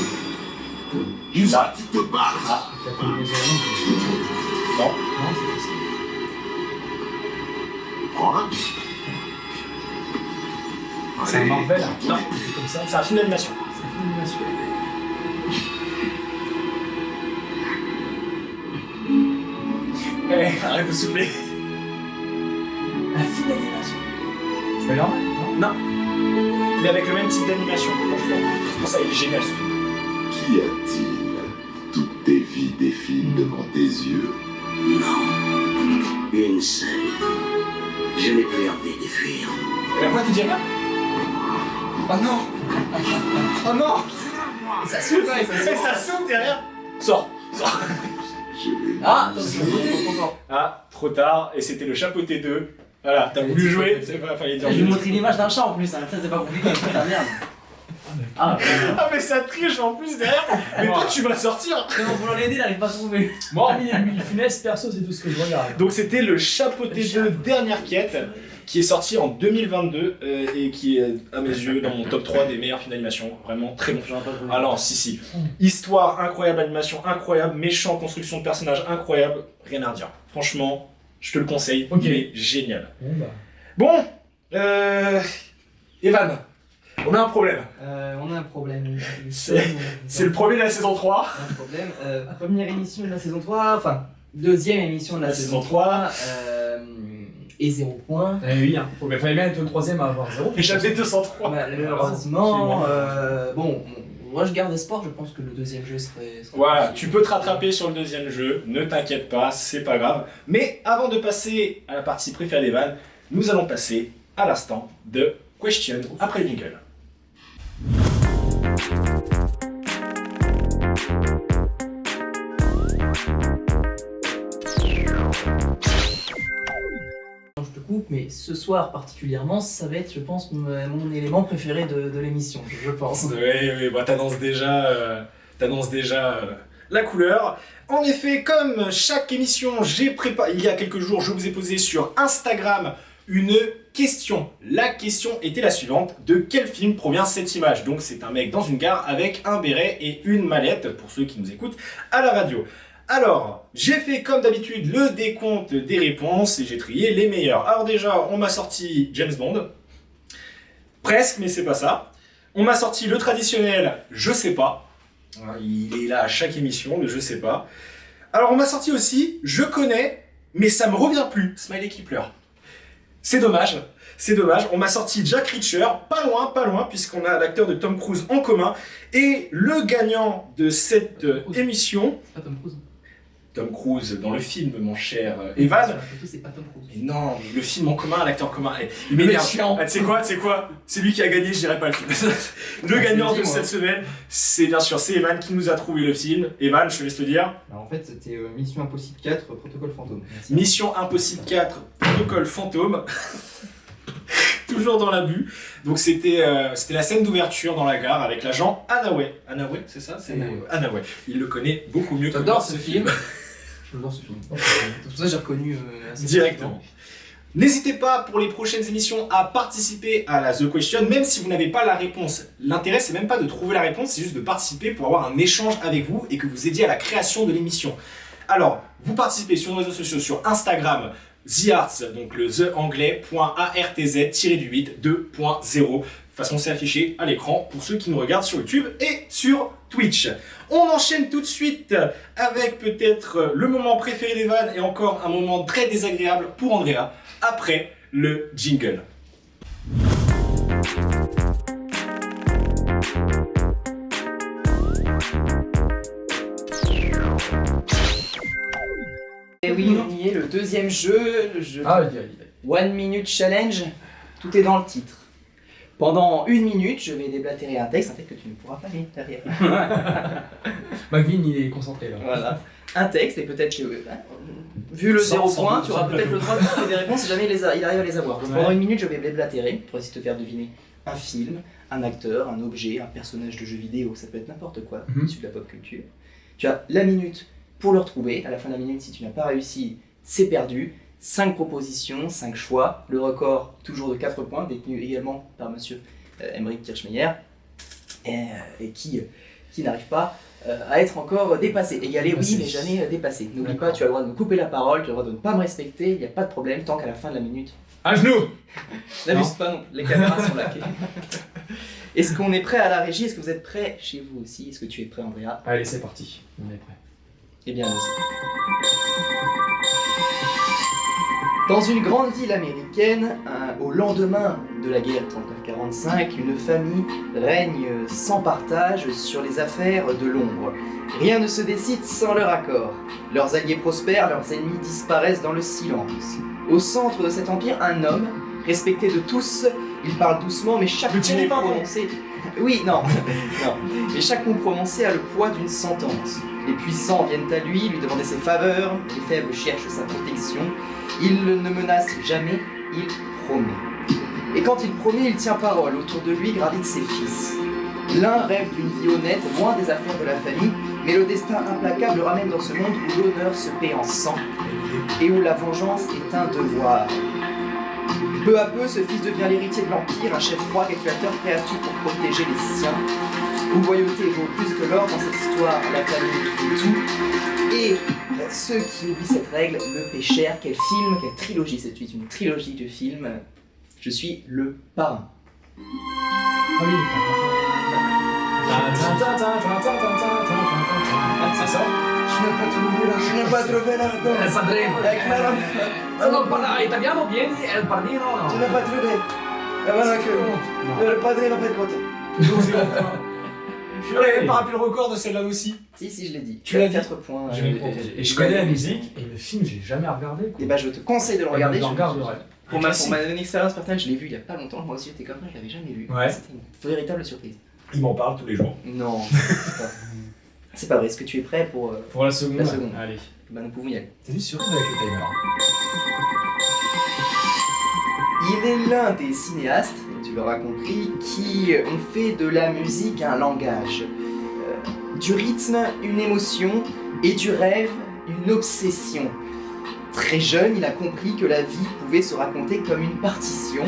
S5: Là, tu te bats.
S2: Non.
S4: Non, c'est possible.
S5: Prends-la.
S4: C'est un
S5: Allez,
S4: Marvel.
S5: non.
S4: C'est comme ça.
S2: C'est un film d'animation.
S4: C'est une animation.
S2: Eh, arrête de souffler.
S3: Un film d'animation.
S4: Spider-Man, non?
S2: Non. Mais avec le même type d'animation, franchement. C'est pour ça qu'il est génial ce film.
S5: Qu'y a-t-il? Toutes tes vies défilent devant tes yeux.
S10: Non. Une seule. Je n'ai plus envie de fuir.
S2: La voix te dit rien? Oh non. Oh non.
S3: Ça s'ouvre, ouais, ça s'ouvre.
S2: Ça s'ouvre derrière. Sors. Sors.
S5: Je vais
S3: Ah, attention, trop fort.
S2: Ah, trop tard, et c'était le chapeauté 2. Voilà, t'as voulu jouer, c'est pas, fallait dire.
S3: Je vais vous montrer l'image d'un chat en plus, hein. Ça c'est pas compliqué, putain merde. Ah,
S2: Ah, mais ça triche en plus derrière. Mais toi, tu vas sortir.
S3: comment vouloir l'aider, il n'arrive pas à trouver.
S4: Moi, hormis les Funès, perso, c'est tout ce que je regarde.
S2: Donc, c'était le chapeauté 2 dernière quête, qui est sorti en 2022 et qui est, à mes yeux, dans mon top 3 des meilleurs films d'animation. Vraiment très bon film. Ah non, si. Histoire incroyable, animation incroyable, méchant, construction de personnages incroyable, rien à redire. Franchement, je te le conseille,
S4: Ok.
S2: il est génial.
S4: Bon, bah.
S2: Bon, Evan, on a un problème.
S3: On a un problème.
S2: C'est le premier de la saison 3.
S3: Un problème. Première émission de la saison 3, enfin, deuxième émission de la saison 3, et 0 point.
S4: Eh oui, hein. Il fallait bien être le troisième à avoir 0.
S2: Et j'avais 203.
S3: Malheureusement, bon, moi je garde espoir, je pense que le deuxième jeu serait
S2: Voilà,
S3: possible.
S2: tu peux te rattraper sur le deuxième jeu, ne t'inquiète pas, c'est pas grave. Mais avant de passer à la partie préférée d'Evan, nous allons passer à l'instant de Question après le jingle.
S3: Je te coupe, mais ce soir particulièrement, ça va être, je pense, mon élément préféré de l'émission, je pense.
S2: Oui, bah, t'annonces déjà, la couleur. En effet, comme chaque émission, j'ai préparé, il y a quelques jours, je vous ai posé sur Instagram une question. La question était la suivante: de quel film provient cette image? Donc c'est un mec dans une gare avec un béret et une mallette, pour ceux qui nous écoutent à la radio. Alors, j'ai fait comme d'habitude le décompte des réponses et j'ai trié les meilleures. Alors déjà, on m'a sorti James Bond. Presque, mais c'est pas ça. On m'a sorti le traditionnel je sais pas. Il est là à chaque émission, le je sais pas. Alors on m'a sorti aussi je connais, mais ça me revient plus. Smiley qui pleure. C'est dommage, c'est dommage. On m'a sorti Jack Reacher, pas loin, puisqu'on a l'acteur de Tom Cruise en commun. Et le gagnant de cette émission,
S3: Pas Tom Cruise.
S2: Tom Cruise dans le film, mon cher Evan.
S3: Sur la photo, c'est pas Tom Cruise.
S2: Mais non, le film en commun, l'acteur commun. Il m'énerve. Ah, tu sais quoi, c'est lui qui a gagné, je dirais pas le film. Le gagnant de cette semaine, c'est bien sûr, c'est Evan qui nous a trouvé le film. Evan, je te laisse te dire.
S3: Alors en fait, c'était Mission Impossible 4, Protocole Fantôme. Merci.
S2: Mission Impossible 4, Protocole Fantôme. Toujours dans l'abus. Donc c'était la scène d'ouverture dans la gare avec l'agent Anaway. Anaway, c'est ça? C'est Anaway. Il le connaît beaucoup mieux que moi.
S3: J'adore ce film. J'adore ce film. C'est pour ça que j'ai reconnu assez
S2: directement. N'hésitez pas pour les prochaines émissions à participer à la The Question, même si vous n'avez pas la réponse. L'intérêt, c'est même pas de trouver la réponse, c'est juste de participer pour avoir un échange avec vous et que vous aidiez à la création de l'émission. Alors, vous participez sur nos réseaux sociaux, sur Instagram, TheArts, donc le theanglais.artz-8 2.0. De toute façon, c'est affiché à l'écran pour ceux qui nous regardent sur YouTube et sur Twitch. On enchaîne tout de suite avec peut-être le moment préféré d'Evan et encore un moment très désagréable pour Andrea après le jingle.
S3: Et oui, on y est, le deuxième jeu, le jeu
S4: Ah, vas-y.
S3: One Minute Challenge, tout est dans le titre. Pendant 1 minute, je vais déblatérer un texte que tu ne pourras pas lire derrière.
S4: McVin, il est concentré là.
S3: Voilà. Un texte, et peut-être que, vu le 0 point, tu auras peut-être le droit de trouver des réponses si jamais il arrive à les avoir. Donc pendant 1 minute, je vais déblatérer pour essayer de te faire deviner un film, un acteur, un objet, un personnage de jeu vidéo, ça peut être n'importe quoi, issu de la pop culture. Tu as la minute pour le retrouver. À la fin de la minute, si tu n'as pas réussi, c'est perdu. 5 propositions, 5 choix. Le record, toujours de 4 points, détenu également par monsieur Emmerich Kirchmeier, et qui n'arrive pas à être encore dépassé. Égalé, oui, mais jamais dépassé. N'oublie pas, tu as le droit de me couper la parole, tu as le droit de ne pas me respecter, il n'y a pas de problème, tant qu'à la fin de la minute.
S4: À genoux.
S3: N'abuse pas, non, les caméras sont là. Est-ce qu'on est prêt à la régie? Est-ce que vous êtes prêts chez vous aussi? Est-ce que tu es prêt, Andrea?
S4: Allez, c'est parti. On est prêt.
S3: Eh bien, allons-y. Dans une grande ville américaine, au lendemain de la guerre 39-45, une famille règne sans partage sur les affaires de l'ombre. Rien ne se décide sans leur accord. Leurs alliés prospèrent, leurs ennemis disparaissent dans le silence. Au centre de cet empire, un homme, respecté de tous, il parle doucement, mais chaque mot prononcé... Oui, non. Mais chaque mot prononcé a le poids d'une sentence. Les puissants viennent à lui demander ses faveurs, les faibles cherchent sa protection. Il ne menace jamais, il promet. Et quand il promet, il tient parole. Autour de lui gravitent ses fils. L'un rêve d'une vie honnête, loin des affaires de la famille, mais le destin implacable le ramène dans ce monde où l'honneur se paie en sang et où la vengeance est un devoir. Peu à peu, ce fils devient l'héritier de l'Empire, un chef froid, calculateur, prêt à tout pour protéger les siens. Où loyauté vaut plus que l'or dans cette histoire, la famille est tout. Et ceux qui oublient cette règle le paient cher. Quel film, quelle trilogie, c'est une trilogie de films. Je suis le parrain.
S4: Ah oui, c'est ça.
S3: Je n'ai pas trouvé la réponse.
S4: El Padrino.
S3: Avec madame.
S4: Non, parla italiano bien, El Padrino, no.
S3: Je n'ai pas trouvé. La voilà que le padrino per conto.
S2: Tu n'avais pas rappelé le record de celle-là aussi?
S3: Si, je l'ai dit.
S2: Tu l'as dit
S3: 4 points.
S4: Et je connais la musique, et le film, j'ai jamais regardé.
S3: Et bah, je te conseille de le regarder.
S4: Je le regarderai.
S3: Pour ma expérience personnelle, je l'ai vu il y a pas longtemps. Moi aussi, j'étais comme ça, je l'avais jamais vu.
S4: Ouais.
S3: C'était une véritable surprise.
S2: Il m'en parle tous les jours.
S3: Non, c'est pas vrai. Est-ce que tu es prêt pour
S4: la seconde?
S3: La seconde.
S4: Allez.
S3: Bah, nous pouvons y aller.
S2: T'as vu sur avec le timer?
S3: Il est l'un des cinéastes, tu l'auras compris, qui ont fait de la musique un langage. Du rythme, une émotion, et du rêve, une obsession. Très jeune, il a compris que la vie pouvait se raconter comme une partition,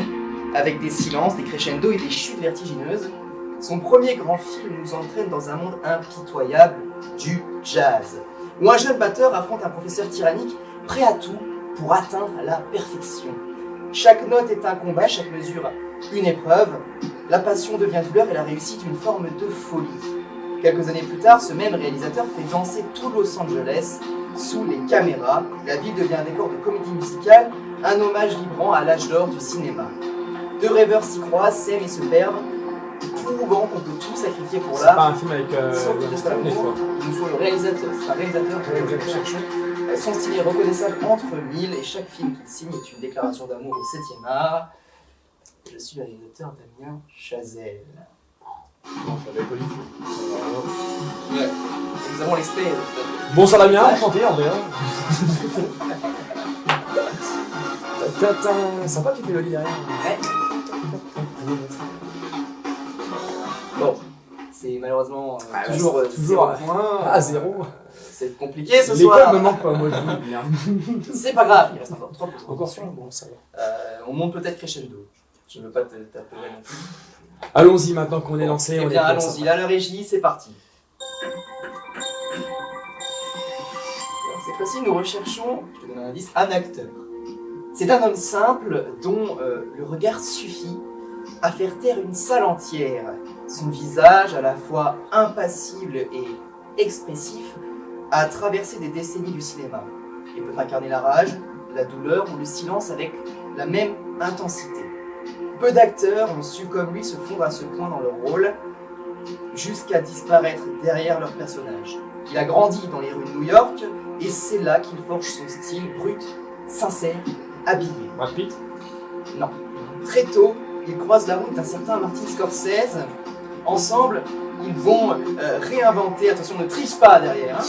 S3: avec des silences, des crescendos et des chutes vertigineuses. Son premier grand film nous entraîne dans un monde impitoyable du jazz, où un jeune batteur affronte un professeur tyrannique prêt à tout pour atteindre la perfection. Chaque note est un combat, chaque mesure une épreuve. La passion devient douleur et la réussite une forme de folie. Quelques années plus tard, ce même réalisateur fait danser tout Los Angeles sous les caméras. La ville devient un décor de comédie musicale, un hommage vibrant à l'âge d'or du cinéma. Deux rêveurs s'y croisent, s'aiment et se perdent, prouvant qu'on peut tout sacrifier pour l'art.
S4: C'est pas un film avec
S3: Sauf qu'il reste l'amour, il nous faut le réalisateur. C'est un réalisateur que nous cherchons. Son style est reconnaissable entre mille et chaque film qu'il signe est une déclaration d'amour au 7e art. Je suis le réalisateur Damien Chazelle.
S4: Non, ça va être politique.
S3: Ouais. Nous avons l'extrait.
S4: Bon, ça va bien, enchanté en vrai. Sympa tu fais le lit derrière.
S3: Ouais. Bon, c'est malheureusement toujours
S4: à zéro.
S3: C'est compliqué ce soir.
S4: L'école me manque pas, moi je dis.
S3: C'est pas grave, il reste encore 3 points.
S4: Encore sur bon, ça va.
S3: On monte peut-être crescendo. Je ne veux pas t'appeler non plus.
S4: Allons-y maintenant qu'on est lancé.
S3: Eh bien, allons-y. Là, le régie, c'est parti. Cette fois-ci, nous recherchons, je te donne un indice, un acteur. C'est un homme simple dont le regard suffit à faire taire une salle entière. Son visage, à la fois impassible et expressif, a traversé des décennies du cinéma. Il peut incarner la rage, la douleur ou le silence avec la même intensité. Peu d'acteurs ont su comme lui se fondre à ce point dans leur rôle, jusqu'à disparaître derrière leur personnage. Il a grandi dans les rues de New York, et c'est là qu'il forge son style brut, sincère, habillé.
S4: Brad Pitt.
S3: Non. Très tôt, il croise la route d'un certain Martin Scorsese. Ensemble, ils vont réinventer, attention ne triche pas derrière, hein.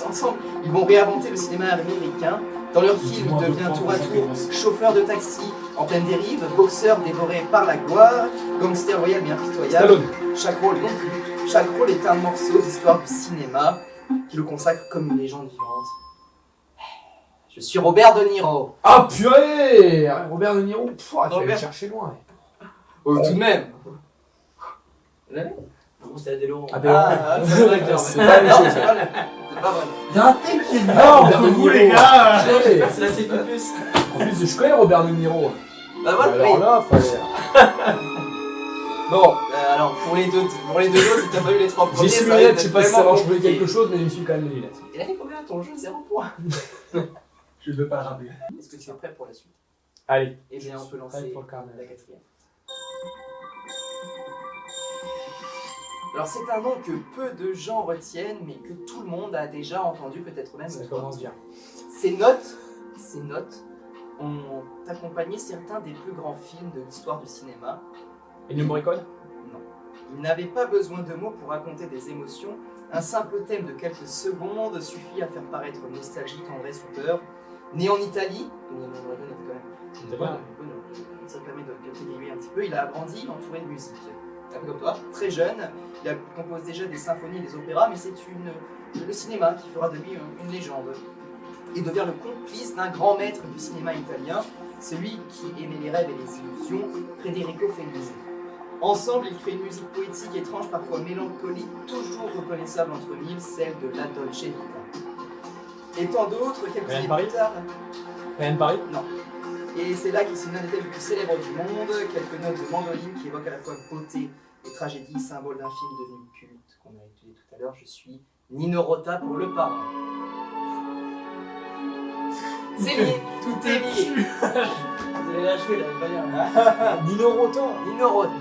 S3: Ensemble, ils vont réinventer le cinéma américain. Dans leur film, il devient tour à tour chauffeur de taxi en pleine dérive, boxeur dévoré par la gloire, gangster royal mais impitoyable. Chaque rôle est un morceau d'histoire du cinéma qui le consacre comme une légende vivante. Je suis Robert De Niro.
S4: Ah purée, Robert De Niro, il fallait le chercher loin.
S3: Oh, tout de même. Vous l'avez ?
S11: Non, c'est Adèle Laurent.
S4: Adèle Laurent.
S3: C'est pas l'acteur.
S4: C'est pas la même chose.
S3: C'est pas vrai.
S11: Il y a un thème qui est
S4: Non,
S11: Robert
S4: entre
S11: De
S4: vous
S11: Niro.
S4: les gars.
S11: C'est la CP+.
S4: En plus, je connais Robert De Niro.
S3: Bah voilà.
S4: Alors là, fallait...
S3: Bon, alors pour les deux autres, si t'as pas eu les trois premiers,
S4: J'ai su
S3: ça
S4: mes
S3: va
S4: lunettes,
S3: être
S4: je sais pas si ça
S3: vraiment
S4: va changer
S3: compliqué.
S4: quelque chose, mais je suis quand même les lunettes.
S3: Il a fait combien ton jeu? 0 points.
S4: Je ne veux pas le rappeler.
S3: Est-ce que tu es prêt pour la suite?
S4: Allez.
S3: Eh bien, on peut lancer
S4: Prêt pour le carnet.
S3: la quatrième. Alors c'est un nom que peu de gens retiennent, mais que tout le monde a déjà entendu, peut-être même.
S4: Ça commence bien.
S3: Ces notes ont accompagné certains des plus grands films de l'histoire du cinéma.
S4: Ennio Morricone?
S3: Non. Il n'avait pas besoin de mots pour raconter des émotions. Un simple thème de quelques secondes suffit à faire paraître nostalgie, tendresse ou peur. Né en Italie, ça permet de catégorie un petit peu, il a grandi entouré de musique. Un peu comme toi, très jeune, il compose déjà des symphonies et des opéras, mais c'est le cinéma qui fera de lui une légende. Il devient le complice d'un grand maître du cinéma italien, celui qui aimait les rêves et les illusions, Federico Fellini. Ensemble, ils créent une musique poétique étrange, parfois mélancolique, toujours reconnaissable entre mille, celle de la Dolce Vita. Et tant d'autres, quelques années plus tard...
S4: Ryan Paris?
S3: Non. Et c'est là qu'il s'est l'un des thèmes les plus célèbres du monde, quelques notes de mandoline qui évoquent à la fois beauté et tragédie, symbole d'un film devenu culte qu'on a étudié tout à l'heure. Je suis Nino Rota pour le parrain. C'est lié, tout est lié.
S11: Vous allez l'achever là, pas bien.
S4: Nino Rota.
S3: Nino Rota.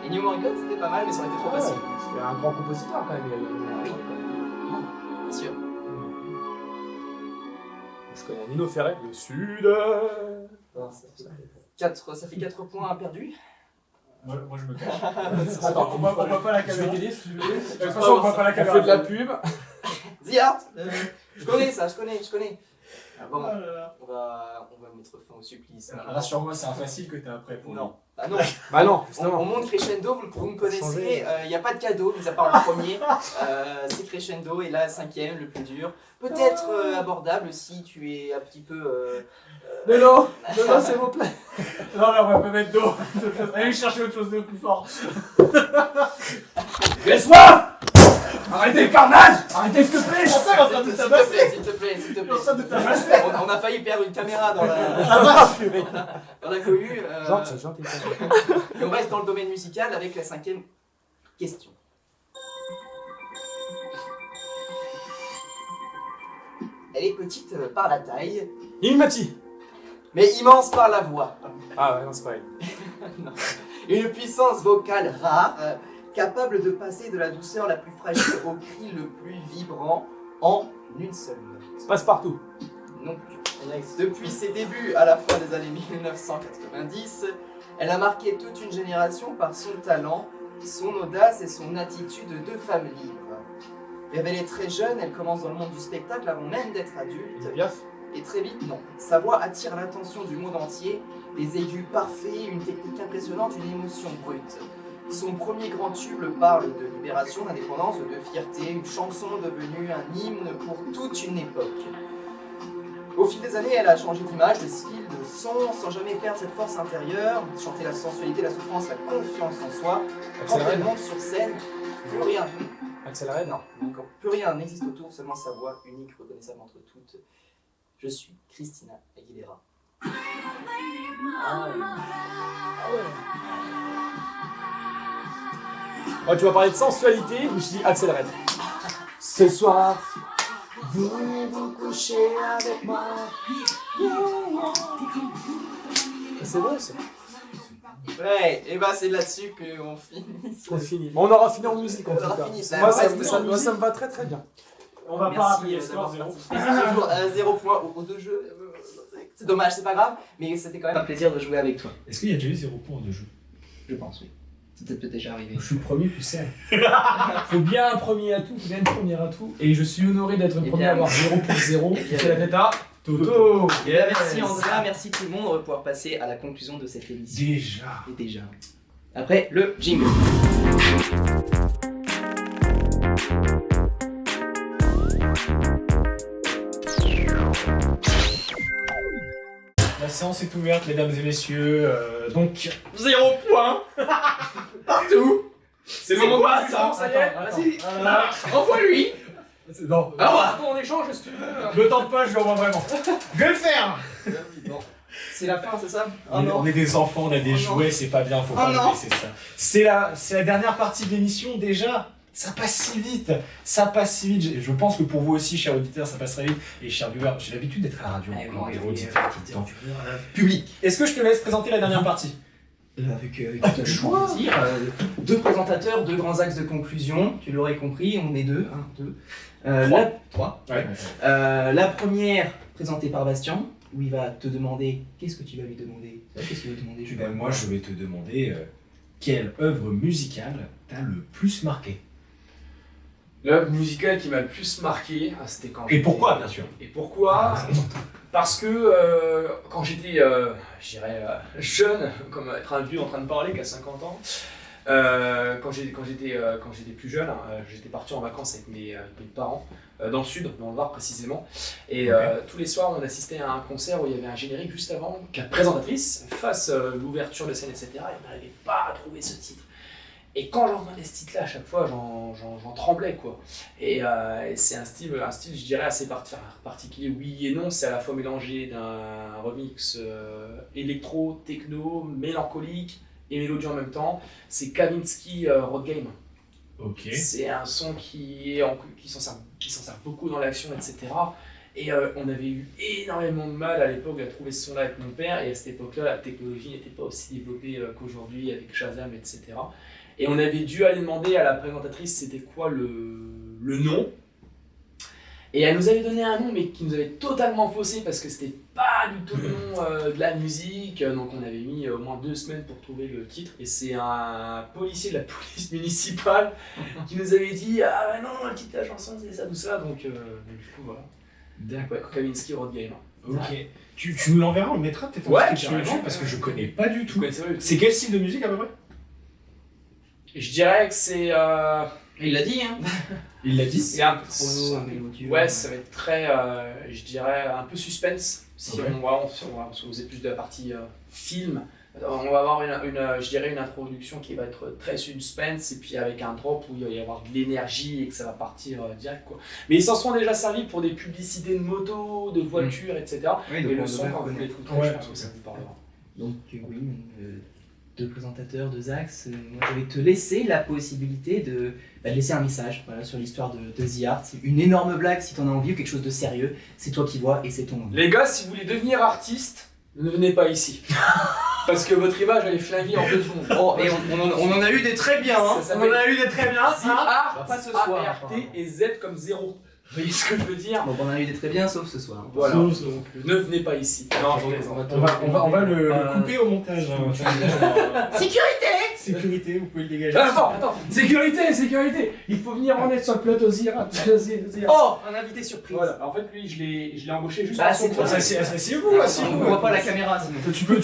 S3: Et New Morricone, c'était pas mal, mais ça aurait été trop facile.
S4: C'est un grand compositeur quand même.
S3: Oui, bien sûr.
S4: Je connais Nino Ferrer. Le Sud.
S3: Ça fait 4 points perdus.
S2: Moi je me cache.
S4: Attends,
S2: on voit pas la caméra.
S4: Je vais t'aider,
S2: De toute façon, on voit pas la
S4: on
S2: caméra.
S4: fait de la pub.
S3: The Art. Je connais ça, je connais. Ah, bon,
S2: Oh là là.
S3: on va mettre fin au supplice.
S2: Rassure-moi, c'est un facile que t'as après pour
S3: Non. Ah non.
S4: Bah non,
S3: On monte crescendo, vous me connaissez, il n'y a pas de cadeau, mis à part le premier, c'est crescendo et là 5ème, le plus dur. Peut-être abordable si tu es un petit peu...
S4: De l'eau, s'il vous plaît.
S2: Non, là, on va pas mettre d'eau. Allez chercher autre chose de plus fort.
S4: Laisse-moi. Arrêtez le carnage. Arrêtez s'il te plaît.
S3: S'il te plaît. On a failli perdre une caméra dans la cohue.
S4: Gentil.
S3: Et on reste dans le domaine musical avec la 5ème question. Elle est petite par la taille,
S4: Illuminati.
S3: mais immense par la voix.
S4: Ah ouais, non, c'est pas elle.
S3: Non. Une puissance vocale rare, capable de passer de la douceur la plus fragile au cri le plus vibrant en une seule note.
S4: Passe-partout.
S3: Non plus. Depuis ses débuts à la fin des années 1990, elle a marqué toute une génération par son talent, son audace et son attitude de femme libre. Révélée très jeune, elle commence dans le monde du spectacle avant même d'être adulte.
S4: Piaf.
S3: Et très vite, non. Sa voix attire l'attention du monde entier, des aigus parfaits, une technique impressionnante, une émotion brute. Son premier grand tube parle de libération, d'indépendance, de fierté, une chanson devenue un hymne pour toute une époque. Au fil des années, elle a changé d'image, de style, de son, sans jamais perdre cette force intérieure, chanter la sensualité, la souffrance, la confiance en soi. Quand elle monte sur scène, plus rien.
S4: Axel Red.
S3: Non, encore plus rien n'existe autour, seulement sa voix unique, reconnaissable entre toutes. Je suis Christina Aguilera.
S4: Oh, tu vas parler de sensualité, je me suis dit Axel Red. Ce soir, venez vous coucher avec moi. C'est bon ça.
S3: Ouais, et bah c'est là-dessus qu'on finit.
S4: On finit. Bon, on aura fini en musique en tout cas. Moi, ça me va très très bien.
S2: On va pas
S3: Merci
S2: rappeler le score
S3: d'avoir
S2: 0.
S3: participé. Toujours 0 point aux deux jeux. C'est dommage, c'est pas grave, mais c'était quand même un plaisir de jouer avec toi.
S2: Est-ce qu'il y a déjà eu 0 points de jeu?
S3: Je pense, oui. C'est peut-être déjà arrivé.
S4: Je suis le premier, tu sais. Faut bien un premier à tout, faut bien être premier à tout. Et je suis honoré d'être le premier à avoir 0 pour 0.
S3: Eh bien,
S4: C'est la tête à Toto.
S3: Et là, merci Andrea, merci tout le monde. On va pouvoir passer à la conclusion de cette émission.
S2: Déjà.
S3: Et déjà. Après, le jingle.
S2: La séance est ouverte, mesdames et messieurs. Donc, 0 points partout. C'est le moment
S4: quoi,
S2: de
S4: ça
S2: ça y est.
S4: Vas-y.
S2: Envoie-lui.
S4: Non.
S2: Ah
S4: on échange si tu veux.
S2: Ne tente pas, je le vois vraiment. Je vais le faire.
S3: C'est la fin, c'est ça?
S2: On est des enfants, on a des jouets, c'est pas bien, faut pas le laisser ça. C'est la dernière partie de l'émission déjà. Ça passe si vite, ça passe si vite. Je pense que pour vous aussi, chers auditeurs, ça passe très vite. Et chers viewers, j'ai l'habitude d'être à la radio.
S3: Public.
S2: Est-ce que je te laisse présenter la dernière partie?
S3: Avec plaisir. Deux présentateurs, deux grands axes de conclusion. Tu l'aurais compris, on est deux. Trois.
S2: Ouais.
S3: La première, présentée par Bastien, où il va te demander qu'est-ce que tu vas lui demander. Qu'est-ce que tu vas lui demander?
S2: Moi, je vais te demander quelle œuvre musicale t'a le plus marqué?
S4: L'œuvre musicale qui m'a le plus marqué, c'était quand
S2: Et pourquoi, bien sûr?
S4: Et pourquoi? Parce que quand j'étais, je dirais, jeune, comme être un vieux en train de parler, qui a 50 ans, quand j'étais plus jeune, j'étais parti en vacances avec mes parents, dans le sud, dans le Var précisément, et tous les soirs on assistait à un concert où il y avait un générique juste avant, qu'une présentatrice fasse l'ouverture de scène, etc. Et on n'arrivait pas à trouver ce titre. Et quand j'entendais ce titre-là, à chaque fois, j'en tremblais, quoi. Et c'est un style, je dirais, assez particulier, oui et non. C'est à la fois mélangé d'un remix électro, techno, mélancolique et mélodieux en même temps. C'est Kavinsky Road Game.
S2: Ok.
S4: C'est un son qui s'en sert beaucoup dans l'action, etc. Et on avait eu énormément de mal à l'époque à trouver ce son-là avec mon père. Et à cette époque-là, la technologie n'était pas aussi développée qu'aujourd'hui avec Shazam, etc. Et on avait dû aller demander à la présentatrice c'était quoi le nom. Et elle nous avait donné un nom mais qui nous avait totalement faussé parce que c'était pas du tout le nom de la musique. Donc on avait mis au moins 2 semaines pour trouver le titre. Et c'est un policier de la police municipale qui nous avait dit ah bah non, le titre de la chanson c'est ça, tout ça. Donc du coup voilà.
S2: D'accord.
S4: Kavinsky Road Game.
S2: Ok. Tu nous l'enverras, on le mettra peut-être en description parce que je connais pas du tout. C'est quel style de musique à peu près?
S4: Je dirais que c'est.
S3: Il l'a dit, hein.
S2: Il l'a dit.
S4: C'est un peu
S3: chrono, un mélodieux.
S4: Ouais, ça va être très, je dirais, un peu suspense. Si
S2: Okay.
S4: on faisait plus de la partie film, on va avoir je dirais une introduction qui va être très suspense et puis avec un drop où il va y avoir de l'énergie et que ça va partir direct, quoi. Mais ils s'en sont déjà servis pour des publicités de motos, de voitures, etc.
S3: Oui,
S4: et
S3: donc
S4: le
S3: on
S4: son,
S3: devrait
S4: quand vous
S3: reconnaître.
S4: l'écouterez, je pense que ça vous parlera.
S3: Donc oui, deux présentateurs, deux axes. Moi, je vais te laisser la possibilité de laisser un message sur l'histoire de The Art. C'est une énorme blague si tu en as envie ou quelque chose de sérieux. C'est toi qui vois et c'est ton moment.
S4: Les gars, si vous voulez devenir artiste, ne venez pas ici. Parce que votre image, elle est flinguée en 2 secondes.
S3: Oh, et on en a eu des très bien, hein.
S4: Ça
S2: On en a eu des très bien.
S4: A,
S3: pas ce soir.
S4: A-R-T et Z comme 0. Vous voyez ce que je veux dire?
S3: Bon, on en a eu des très bien, sauf ce soir.
S4: Voilà, donc ne venez pas ici. Non, je plaisante.
S2: On va le couper au montage.
S3: Sécurité!
S2: Sécurité, vous pouvez le dégager.
S4: Attends, sécurité. Il faut venir en aide sur le plateau Zirat.
S3: Oh, un invité surprise.
S4: Voilà, en fait, lui, je l'ai embauché juste
S3: Bah,
S4: pour son
S3: c'est toi.
S4: projet.
S2: Asseyez-vous,
S3: On
S2: asseyez-vous.
S3: voit pas la caméra, sinon.
S2: Tu peux.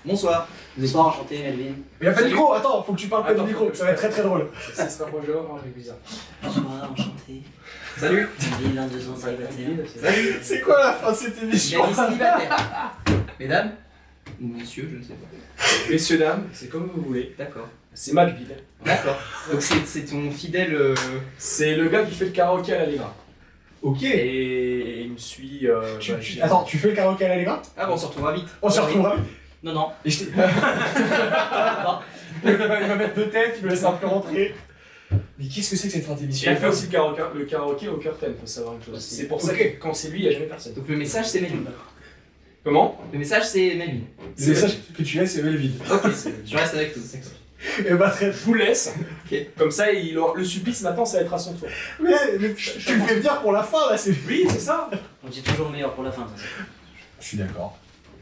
S3: Bonsoir. Bonsoir, enchanté, Melvin.
S2: Il y a pas de micro, attends, faut que tu parles près du
S4: Attends,
S2: micro, ça va être très très drôle.
S4: Ça se rapproche dehors, hein, avec bizarre.
S11: Bonsoir, enchanté.
S3: Salut.
S11: Melvin, 22 ans, célibataire.
S3: Salut.
S2: C'est quoi la fin de cette émission?
S3: Il a dit célibataire. Mesdames, monsieur, je ne sais pas.
S4: Messieurs, dames, c'est comme vous voulez.
S3: D'accord.
S4: C'est McBeal.
S3: D'accord. Donc c'est ton fidèle.
S4: C'est le gars qui fait le karaoké à l'Allegra.
S2: Ok.
S4: Et il me suit.
S2: Attends, tu fais le karaoké à l'Allegra?
S3: Ah bon, on se retrouvera vite.
S2: On se retrouvera.
S11: Non.
S2: Et je t'ai... il va mettre deux têtes, il me laisse un peu rentrer. Mais qu'est-ce que c'est que cette fin d'émission?
S4: Il fait aussi le karaoké au curtain, faut savoir une chose. C'est pour ça que quand c'est lui, il n'y a jamais personne.
S3: Donc le message c'est Melvin.
S4: Comment?
S3: Le message c'est Melvin.
S2: Le message que tu laisses, c'est Melvin.
S3: Ok, je reste avec tout.
S2: Et bah très...
S4: Je vous laisse.
S3: Ok.
S4: Comme ça, le supplice maintenant, ça va être à son tour.
S2: Mais tu le fais venir pour la fin là, c'est...
S4: Oui, c'est ça.
S11: On dit toujours meilleur pour la fin.
S2: Je suis d'accord.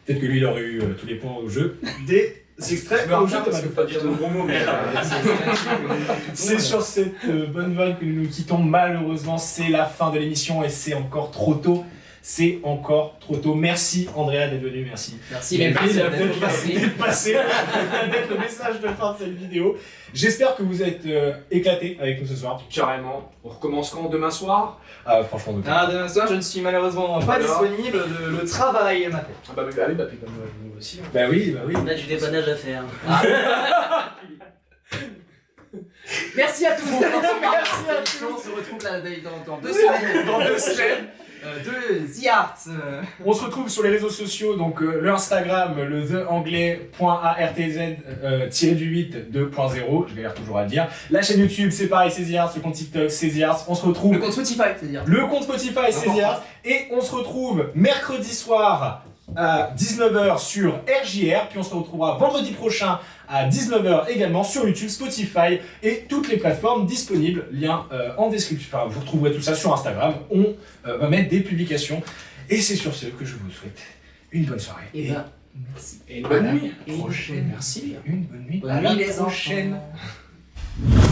S2: Peut-être que lui, il aurait eu tous les points au jeu. Des extraits
S4: Je me
S2: au jeu.
S4: rappelle parce que pas dire de gros mots, mais.
S2: C'est sur cette bonne vague que nous nous quittons. Malheureusement, c'est la fin de l'émission et c'est encore trop tôt. C'est encore trop tôt. Merci Andrea d'être venu, merci.
S3: Merci
S2: Melvin
S3: d'être
S2: d'être passé, d'être le message de fin de cette vidéo. J'espère que vous êtes éclatés avec nous ce soir.
S4: Carrément. On recommence quand? Demain soir?
S2: Ah franchement, donc.
S3: Ah, demain soir, je ne suis malheureusement pas
S4: Alors
S3: disponible. Le travail m'appelle.
S4: Ah bah allez, bah puis comme nous aussi. Hein.
S2: Bah oui.
S11: On a du dépannage à faire.
S3: Merci à tous.
S2: Merci à tous.
S3: On se retrouve là dans 2 semaines.
S2: Dans 2 semaines.
S3: De The Arts.
S2: On se retrouve sur les réseaux sociaux, donc le Instagram, le theanglais.artz-8.0, je galère toujours à le dire. La chaîne YouTube, c'est pareil, c'est The Arts, le compte TikTok, c'est The Arts. On se retrouve.
S3: Le compte Spotify, c'est-à-dire.
S2: Le compte Spotify, c'est The Arts. Et on se retrouve mercredi soir à 19h sur RJR, puis on se retrouvera vendredi prochain à 19h également sur YouTube, Spotify et toutes les plateformes disponibles. Lien en description. Enfin, vous retrouverez tout ça sur Instagram. On va mettre des publications. Et c'est sur ce que je vous souhaite une bonne soirée.
S3: Et bah, merci.
S4: Et une bonne nuit.
S2: Prochaine.
S4: Merci.
S2: Une bonne nuit.
S3: Bonne
S2: À
S3: nuit,
S2: la
S3: les
S2: prochaine.
S3: enfants.